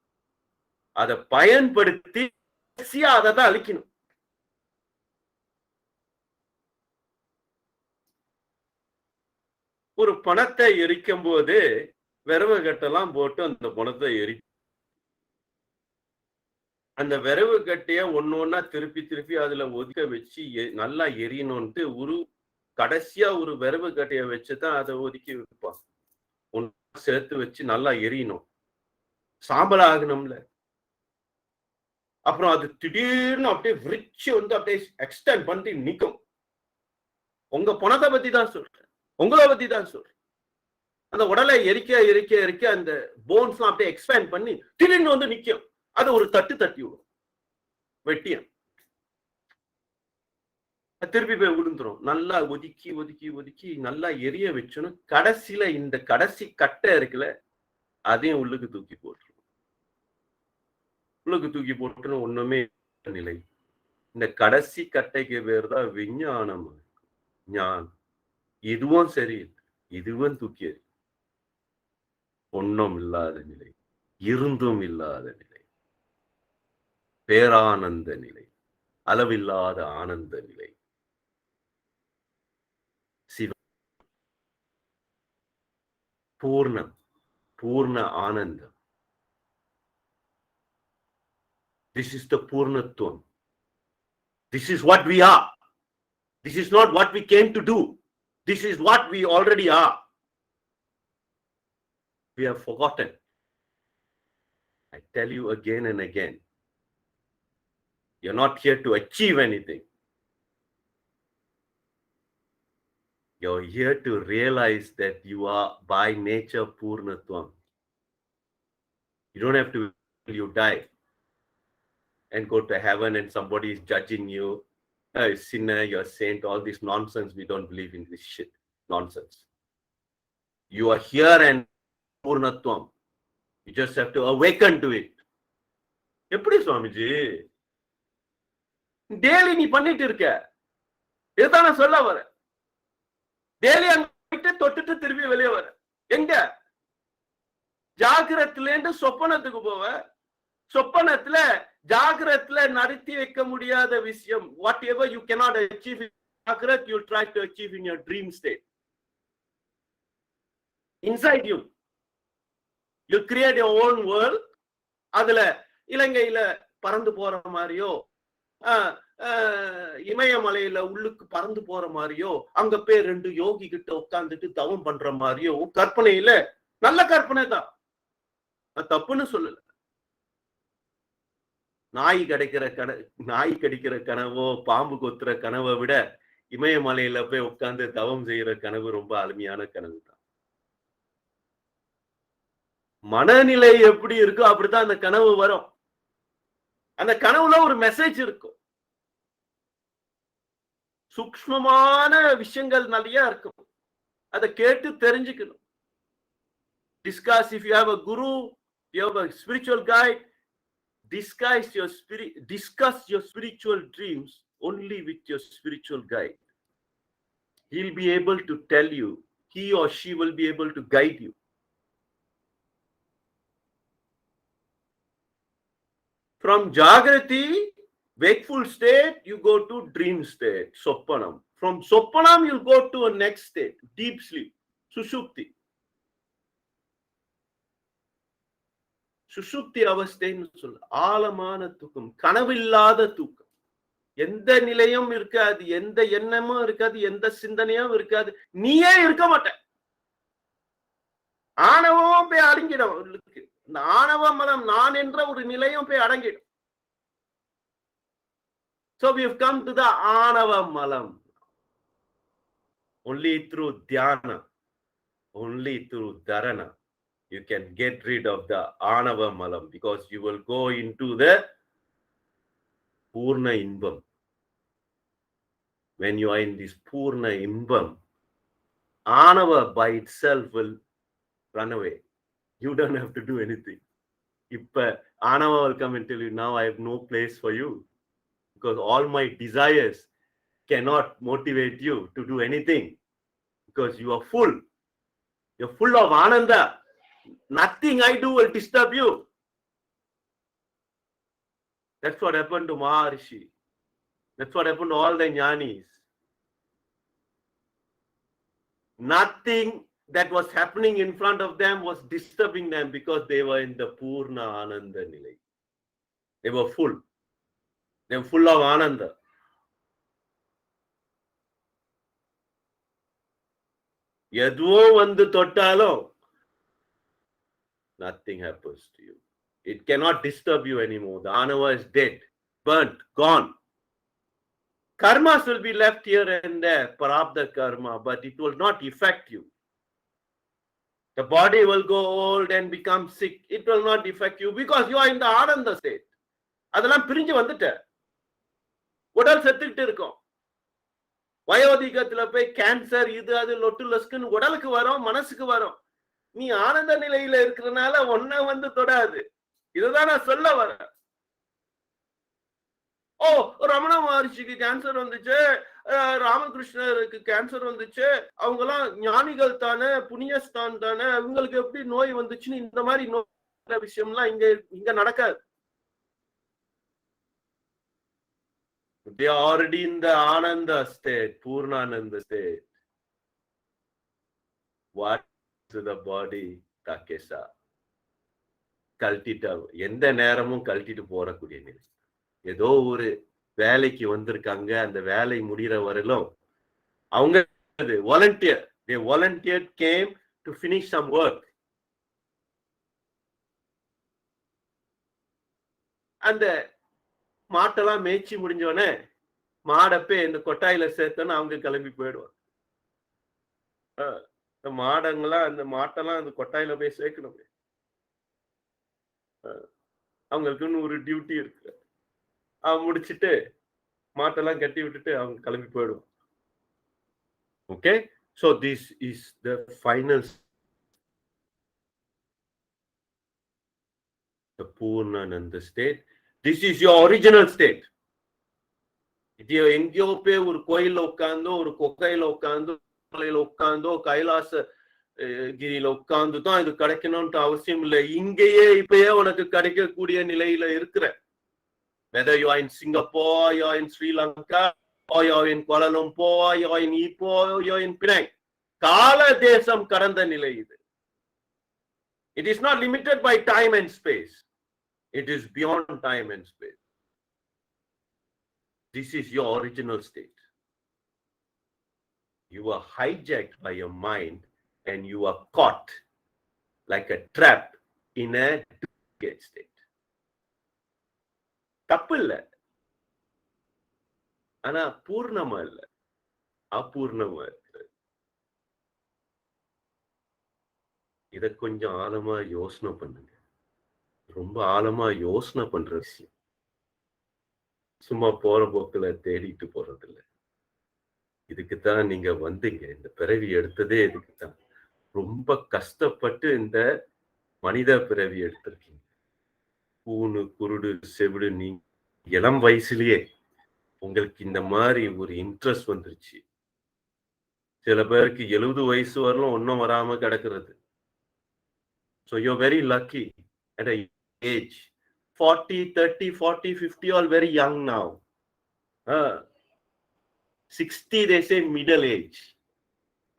அதை பயன்படுத்தி அதை தான் அழிக்கணும். ஒரு பணத்தை எரிக்கும் போது விரவு கட்டெல்லாம் போட்டு அந்த பணத்தை அந்த விரவு கட்டைய ஒன்னொன்னா திருப்பி திருப்பி அதுல ஒதுக்க வச்சு நல்லா எரியணும்ட்டு கடைசியா ஒரு விரவு கட்டைய வச்சுதான் அதை ஒதுக்கி வைப்பான். ஒன்னு சேர்த்து வச்சு நல்லா எரியணும், சாம்பல் ஆகணும்ல. அப்புறம் அது திடீர்னு அப்படியே விரிச்சு அப்படியே எக்ஸ்டெண்ட் பண்ணி நிக்கும். உங்க பணத்தை பத்தி தான் சொல்றேன், உங்களை பத்தி தான் சொல்றேன். அந்த உடலை எரிக்க எரிக்க எரிக்க அந்த போன்ஸ் எல்லாம் அப்படியே எக்ஸ்பேண்ட் பண்ணி திடீர்னு நிக்கும். அது ஒரு தட்டு தட்டி விடும், வெட்டியம் திருப்பி போய் விழுந்துரும். நல்லா ஒதுக்கி ஒதுக்கி ஒதுக்கி நல்லா எரிய வச்சணும். கடைசியில இந்த கடைசி கட்டை இருக்குல்ல, அதையும் உள்ளுக்கு தூக்கி போட்டுரும். உள்ளுக்கு தூக்கி போட்டுரும். ஒண்ணுமே நிலை. இந்த கடைசி கட்டைக்கு பேர் தான் விஞ்ஞானம், ஞானம். இதுவும் சரி, இதுவும் தூக்கி ஒன்றும் இல்லாத நிலை, இருந்தும் இல்லாத நிலை, பேரானந்த நிலை, அளவில்லாத ஆனந்த நிலை, சிவ பூர்ணம், பூர்ண ஆனந்தம். This is the பூர்ணத்துவம். This is what we are. This is not what we came to do. This is what we already are. We have forgotten. I tell you again and again, you're not here to achieve anything. You're here to realize that you are by nature Purnatvam. You don't have to till you die and go to heaven and somebody is judging you. Sinner, you're a saint, all this nonsense. We don't believe in this shit. Nonsense. You are here and Purnatvam. You just have to awaken to it. எப்படி Swamiji daily நீ பண்ணிட்டு இருக்க? இதுதான் நான் சொல்ல வர. Daily அங்கிட்டு தொட்டுட்டு திரும்பி வெளியே வர. எங்க? ஜாகிரத்திலேருந்து சொப்பனத்துக்கு போவ. சொப்பனத்துல ஜாகிரத்துல நடத்தி வைக்க முடியாத விஷயம், whatever you cannot achieve in jagrat, you'll try to achieve in your dream state. Inside you, you create your own world. அதுல இலங்கையில பறந்து போற மாதிரியோ, இமயமலையில உள்ளுக்கு பறந்து போற மாதிரியோ, அங்க போய் 2 யோகி கிட்ட உட்கார்ந்துட்டு தவம் பண்ற மாதிரியோ கற்பனையில, நல்ல கற்பனை தான், தப்புன்னு சொல்லல. நாய் கடிக்கிற கனவோ பாம்பு கொத்துற கனவை விட இமயமலையில போய் உட்கார்ந்து தவம் செய்யற கனவு ரொம்ப அருமையான கனவு தான். மனநிலை எப்படி இருக்கோ அப்படித்தான் அந்த கனவு வரும். அந்த கனவுல ஒரு மெசேஜ் இருக்கும், சூக்ஷ்மமான விஷயங்கள் நிறைய இருக்கும். அதை கேட்டு தெரிஞ்சுக்கணும். Discuss if you have a guru, you have a spiritual guide. Discuss your spiritual dreams only with your spiritual guide. He'll be able to tell you, he or she will be able to guide you. From Jagrati, wakeful state, you go to dream state, Soppanam. From Soppanam, you'll go to a next state, deep sleep. சுஷுப்தி. சுஷுப்தி அவஸ்தைன்னு சொல்ல ஆழமான தூக்கம், கனவில்லாத தூக்கம். எந்த நிலையும் இருக்காது, எந்த எண்ணமும் இருக்காது, எந்த சிந்தனையும் இருக்காது, நீயே இருக்க மாட்ட. ஆணவமும் போய் அடங்கிடும். இந்த ஆணவ மலம் நான் என்ற ஒரு நிலையும் போய் அடங்கிடும். So we have come to the ஆணவ மலம். Only through dhyana, only through dharana, you can get rid of the ஆணவ மலம், because you will go into the பூர்ண இன்பம். When you are in this பூர்ண இன்பம், ஆணவ by itself will run away. You don't have to do anything. இப்ப ஆணவ will come and tell you, now I have no place for you, because all my desires cannot motivate you to do anything, because you are full. You're full of ananda. Nothing I do will disturb you. That's what happened to Maharishi. That's what happened to all the jnanis. Nothing that was happening in front of them was disturbing them, because they were in the Purna Ananda Nilai. They were full. They were full of Ananda. எதுவோ வந்து தொட்டாலும் nothing happens to you. It cannot disturb you anymore. The anava is dead, burnt, gone. Karmas will be left here and there, prarabdha karma, but it will not affect you. The body will go old and become sick. It will not affect you, because you are in the ananda state. அதெல்லாம் பிரிஞ்சு வந்துட்ட. உடல் செத்துக்கிட்டு இருக்கும். வயோதிகத்துல போய் cancer இது அது லொட்டு லஸ்குன்னு உடலுக்கு வரும், மனசுக்கு வரும். நீ ஆனந்த நிலையில இருக்கிறதுனால ஒன்ன வந்து தொடாது. இதுதான் நான் சொல்ல வரேன். ஓ, ரமண மகர்ஷிக்கு கேன்சர் வந்துச்சு, ராமகிருஷ்ணருக்கு கேன்சர் வந்துச்சு, அவங்க எல்லாம் ஞானிகள் தானே, புண்ணியஸ்தான் தானே, அவங்களுக்கு எப்படி நோய் வந்துச்சுன்னு இந்த மாதிரி நோய் விஷயம்லாம் இங்க நடக்காது. They are already in the Ananda state, Purnananda state. What to the body? Takesa. கழட்டிட்டு எந்த நேரமும் கழட்டிட்டு போறக்கூடிய நிலை. ஏதோ ஒரு வேலைக்கு வந்திருக்காங்க, அந்த வேலை முடிகிற வரையிலும் அவங்க volunteer, they volunteered came to finish some work. அந்த மாட்டெல்லாம் மேய்ச்சி முடிஞ்சோடனே மாடப்பே இந்த கொட்டாயில சேர்த்தோன்னு அவங்க கிளம்பி போயிடுவாங்க. மாடங்களாம் அந்த மாட்டெல்லாம் அந்த கொட்டாயில போய் சேர்க்கணும். அவங்களுக்குன்னு ஒரு டியூட்டி இருக்கு. அவங்க முடிச்சுட்டு மாட்டெல்லாம் கட்டி விட்டுட்டு அவங்க கிளம்பி போயிடுவாங்க. Okay, so this is the final, the Purnananda state. This is your original state. இது எங்கேயோ போய் ஒரு கோயில உட்கார்ந்தோ, ஒரு கொக்கையில உட்கார்ந்தோ, உட்கார்ந்தோ, கைலாச கிரியில உட்கார்ந்து தான் இது கிடைக்கணும்னு அவசியம் இல்லை. இங்கேயே இப்பயே உனக்கு கிடைக்கக்கூடிய நிலையில இருக்கிற. Whether you are in Singapore, you are in Sri Lanka, or you are in Kuala Lumpur, you are in Ipoh, you are in Penang. கால தேசம் கடந்த நிலை இது. It is not limited by time and space. It is beyond time and space. This is your original state. You are hijacked by your mind and you are caught like a trap in a duplicate state. தப்பு இல்ல, ஆனா பூர்ணமா இல்ல, அபூர்ணமா இருக்கு. இத கொஞ்சம் ஆழமா யோசனை பண்ணுங்க. ரொம்ப ஆழமா யோசனை பண்ற விஷயம். சும்மா போற போக்குல தேடிட்டு போறது இல்லை. இதுக்குத்தான் நீங்க வந்தீங்க. இந்த பிறவி எடுத்ததே இதுக்குத்தான். ரொம்ப கஷ்டப்பட்டு இந்த மனித பிறவி எடுத்திருக்கீங்க. பூணு குருடு செவிடு. நீங்க இளம் வயசுலயே உங்களுக்கு இந்த மாதிரி ஒரு இன்ட்ரெஸ்ட் வந்துருச்சு. சில பேருக்கு 70 வயசு வரலும் ஒன்னும் வராம கிடக்கிறது. So you're very lucky at a age 40, 30, 40, 50, all very young now. 60, they say middle age.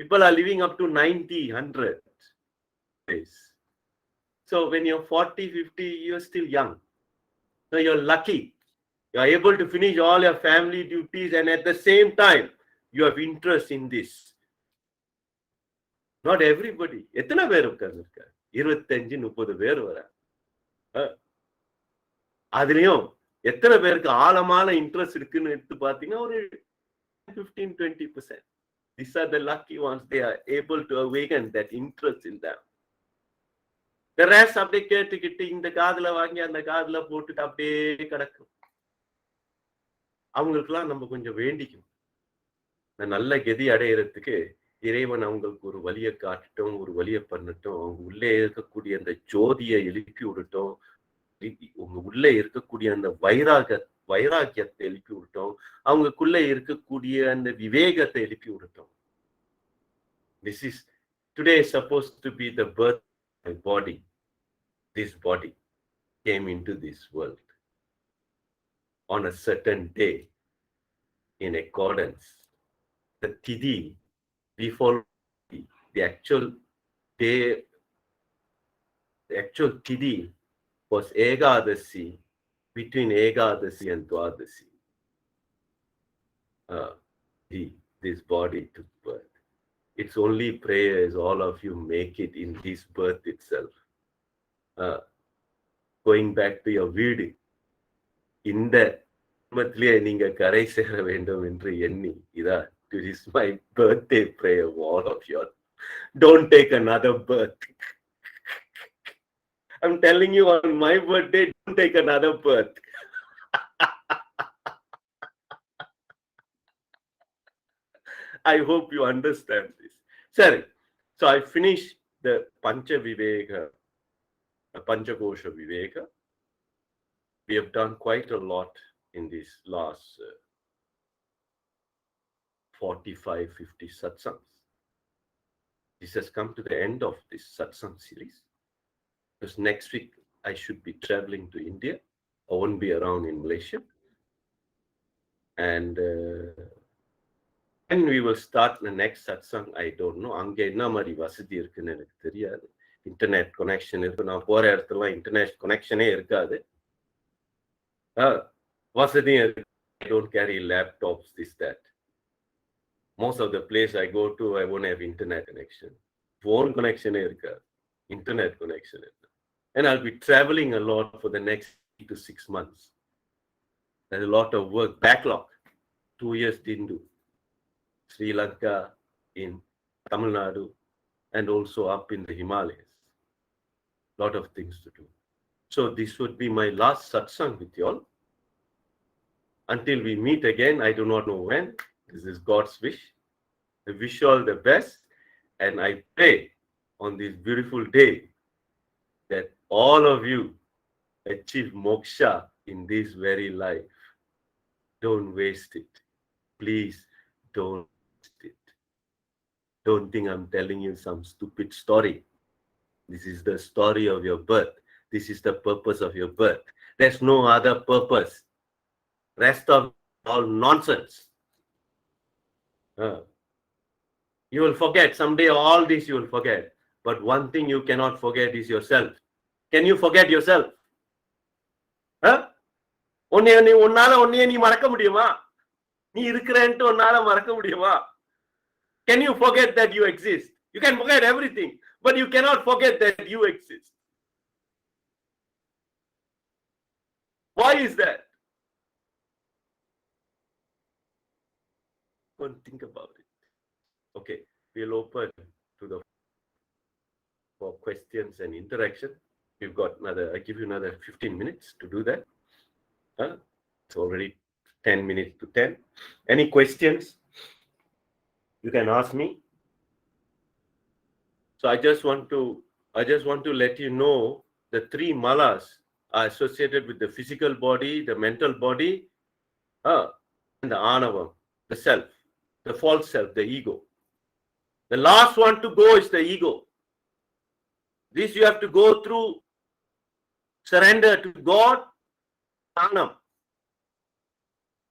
People are living up to 90, 100 days. So when you're 40, 50, you're still young. So you're lucky. You're able to finish all your family duties, and at the same time, you have interest in this. Not everybody. எத்தனை பேர் உட்கார்ந்துருக்க? 25, 30 பேர் வர. அதுலயும் எத்தனை பேருக்கு ஆழமான interest இருக்குன்னு எடுத்து பாத்தீங்கன்னா ஒரு 15-20%. These are the lucky ones. They are able to awaken that interest in them. The rest அப்படியே கேட்டுக்கிட்டு இந்த காதுல வாங்கி அந்த காதுல போட்டுட்டு அப்படியே கிடக்கும். அவங்களுக்கெல்லாம் நம்ம கொஞ்சம் வேண்டிக்கும். நல்ல கதி அடையிறதுக்கு இறைவன் அவங்களுக்கு ஒரு வழியை காட்டட்டும், ஒரு வழியை பண்ணட்டும். அவங்க உள்ளே இருக்கக்கூடிய அந்த ஜோதியை எழுப்பி விடட்டும். உங்க உள்ளே இருக்கக்கூடிய அந்த வைராக்கியத்தை எழுப்பி விட்டோம். அவங்களுக்குள்ள இருக்கக்கூடிய அந்த விவேகத்தை எழுப்பி விட்டோம். This is today is supposed to be the birth of my body. This body came into this world on a certain day in accordance. The Tithi, we follow the actual day, the actual Tithi was Ekadasi, between Ekadasi and Dwadasi. This body took birth. It's only prayers all of you make it in this birth itself. Going back to your வீடு, இந்த குடும்பத்திலே நீங்க கரை சேர வேண்டும் என்று எண்ணி இதா, this is my birthday prayer of all of you. Don't take another birth. I'm telling you, on my birthday, don't take another birth. I hope you understand this. Sorry. So I finished the Pancha Vivega, Pancha Kosha Vivega. We have done quite a lot in these last 45-50 satsangs. This has come to the end of this satsang series. Because next week I should be traveling to India. I won't be around in Malaysia. And when we will start the next satsang, I don't know. Ange enna mari vasadi irukku enakku theriyadu. Internet connection irukku. Na pora edathula internet connection irukadu. Vasadi irukku. I don't carry laptops, this, that. Most of the place I go to, I won't have internet connection. Phone connection irukadu. Internet connection. And I'll be traveling a lot for the next 3 to 6 months. There's a lot of work, backlog. 2 years didn't do. Sri Lanka, in Tamil Nadu, and also up in the Himalayas. Lot of things to do. So this would be my last satsang with you all. Until we meet again, I do not know when. This is God's wish. I wish you all the best. And I pray on this beautiful day that all of you achieve moksha in this very life. Don't waste it. Please don't waste it. Don't think I'm telling you some stupid story. This is the story of your birth. This is the purpose of your birth. There's no other purpose. Rest of all nonsense. You will forget. Someday all this you will forget. But one thing you cannot forget is yourself. Can you forget yourself? உன்னால உன்னையே நீ மறக்க முடியுமா? நீ இருக்கிறேன்ட்டு உன்னால மறக்க முடியுமா? Can you forget that you exist? You can forget everything, but you cannot forget that you exist. Why is that? Don't think about it. Okay, we'll open to the for questions and interaction. We've got another, I give you another 15 minutes to do that. It's already 10 minutes to 10. Any questions? You can ask me. So I just want to let you know the 3 malas are associated with the physical body, the mental body, and the anavam, the self, the false self, the ego. The last one to go is the ego. This you have to go through surrender to God, Anam,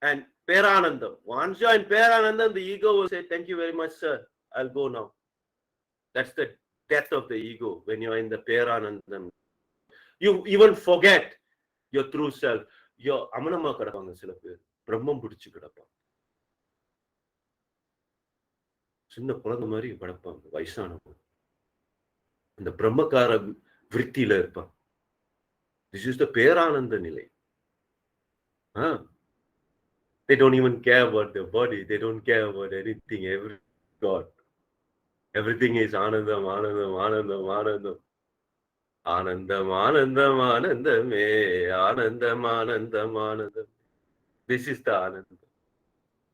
and Peranandam. Once you're in Peranandam, the ego will say, thank you very much, sir. I'll go now. That's the death of the ego when you're in the Peranandam. You even forget your true self. Your அமனமா கிடப்பாங்க சில பேர், பிரம்மம் பிடிச்சு கிடப்பாங்க, சின்ன குழந்தை மாதிரி கிடப்பாங்க, வயசானவங்க அந்த பிரம்மக்கார விருத்தியில இருப்பாங்க. This is the பேரானந்த நிலை. They don't even care about their body. They don't care about anything. God. Everything is Anandam, Anandam, Anandam, Anandam. Anandam, Anandam, Anandame. Anandam, Anandam, Anandam. This is the Ananda.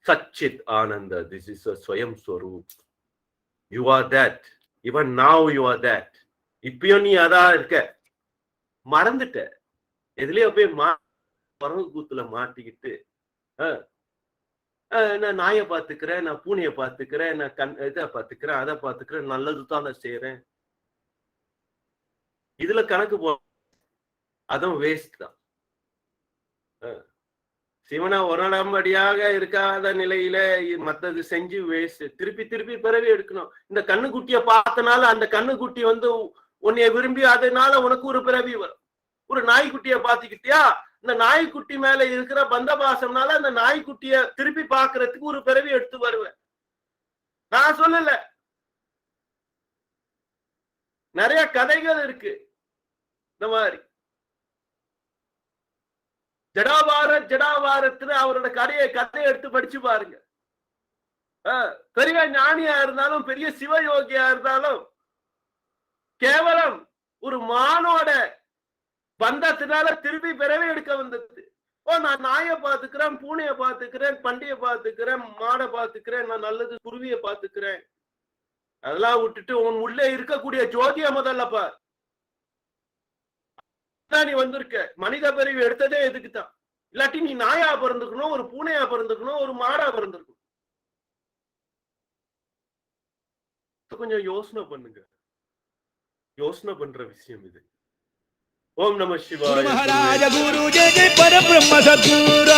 Satchit Ananda. This is a Swayam Swarup. You are that. Even now you are that. இப்பயும் நீ அதா இருக்க. மறந்துட்ட. எதுலயோ போய் பறவை கூத்துல மாட்டிக்கிட்டு நான் நாயை பாத்துக்கிறேன், நான் பூனையை பாத்துக்கிறேன், நான் இதை பாத்துக்கிறேன், அதை பாத்துக்கிறேன், நல்லதுதான் நான் செய்யறேன். இதுல கணக்கு அதுவும் வேஸ்ட் தான். சிவனா உடனடியாக இருக்காத நிலையில மத்தது செஞ்சு வேஸ்ட். திருப்பி திருப்பி பிறவி எடுக்கணும். இந்த கண்ணுக்குட்டிய பார்த்தனால அந்த கண்ணுக்குட்டி உன்னைய விரும்பி அதனால உனக்கு ஒரு பிறவி வரும். ஒரு நாய்க்குட்டிய பாத்துக்கிட்டியா, இந்த நாய்க்குட்டி மேல இருக்கிற பந்தபாசம்னால அந்த நாய்க்குட்டிய திருப்பி பாக்குறதுக்கு ஒரு பிறவி எடுத்து வருவேன். நான் சொல்லல, நிறைய கதைகள் இருக்கு. இந்த மாதிரி ஜடாவாரத்துல அவரோட கதையை எடுத்து படிச்சு பாருங்க. பெரிய ஞானியா இருந்தாலும் பெரிய சிவயோகியா இருந்தாலும் கேவலம் ஒரு மானோட பந்தத்தினால திருப்பி பிறவே எடுக்க வந்தது. நான் நாயை பாத்துக்கிறேன், பூனைய பாத்துக்கிறேன், பண்டிய பாத்துக்கிறேன், மாடை பாத்துக்கிறேன், நான் நல்லது குருவிய பாத்துக்கிறேன், அதெல்லாம் விட்டுட்டு உன் உள்ளே இருக்கக்கூடிய ஜோதிய முதல்ல பார். நீ வந்திருக்க மனித பிறவி எடுத்ததே எதுக்குதான்? இல்லாட்டி நீ நாயா பிறந்துக்கணும், ஒரு பூனையா பிறந்துக்கணும், ஒரு மாடா பிறந்திருக்கணும். கொஞ்சம் யோசனை பண்ணுங்க. யோசனை பண்ற விஷயம் இது. ஓம் நம சிவாய. மகாராஜ குரு ஜெய ஜெய பரபிரம்ம சத்குரு.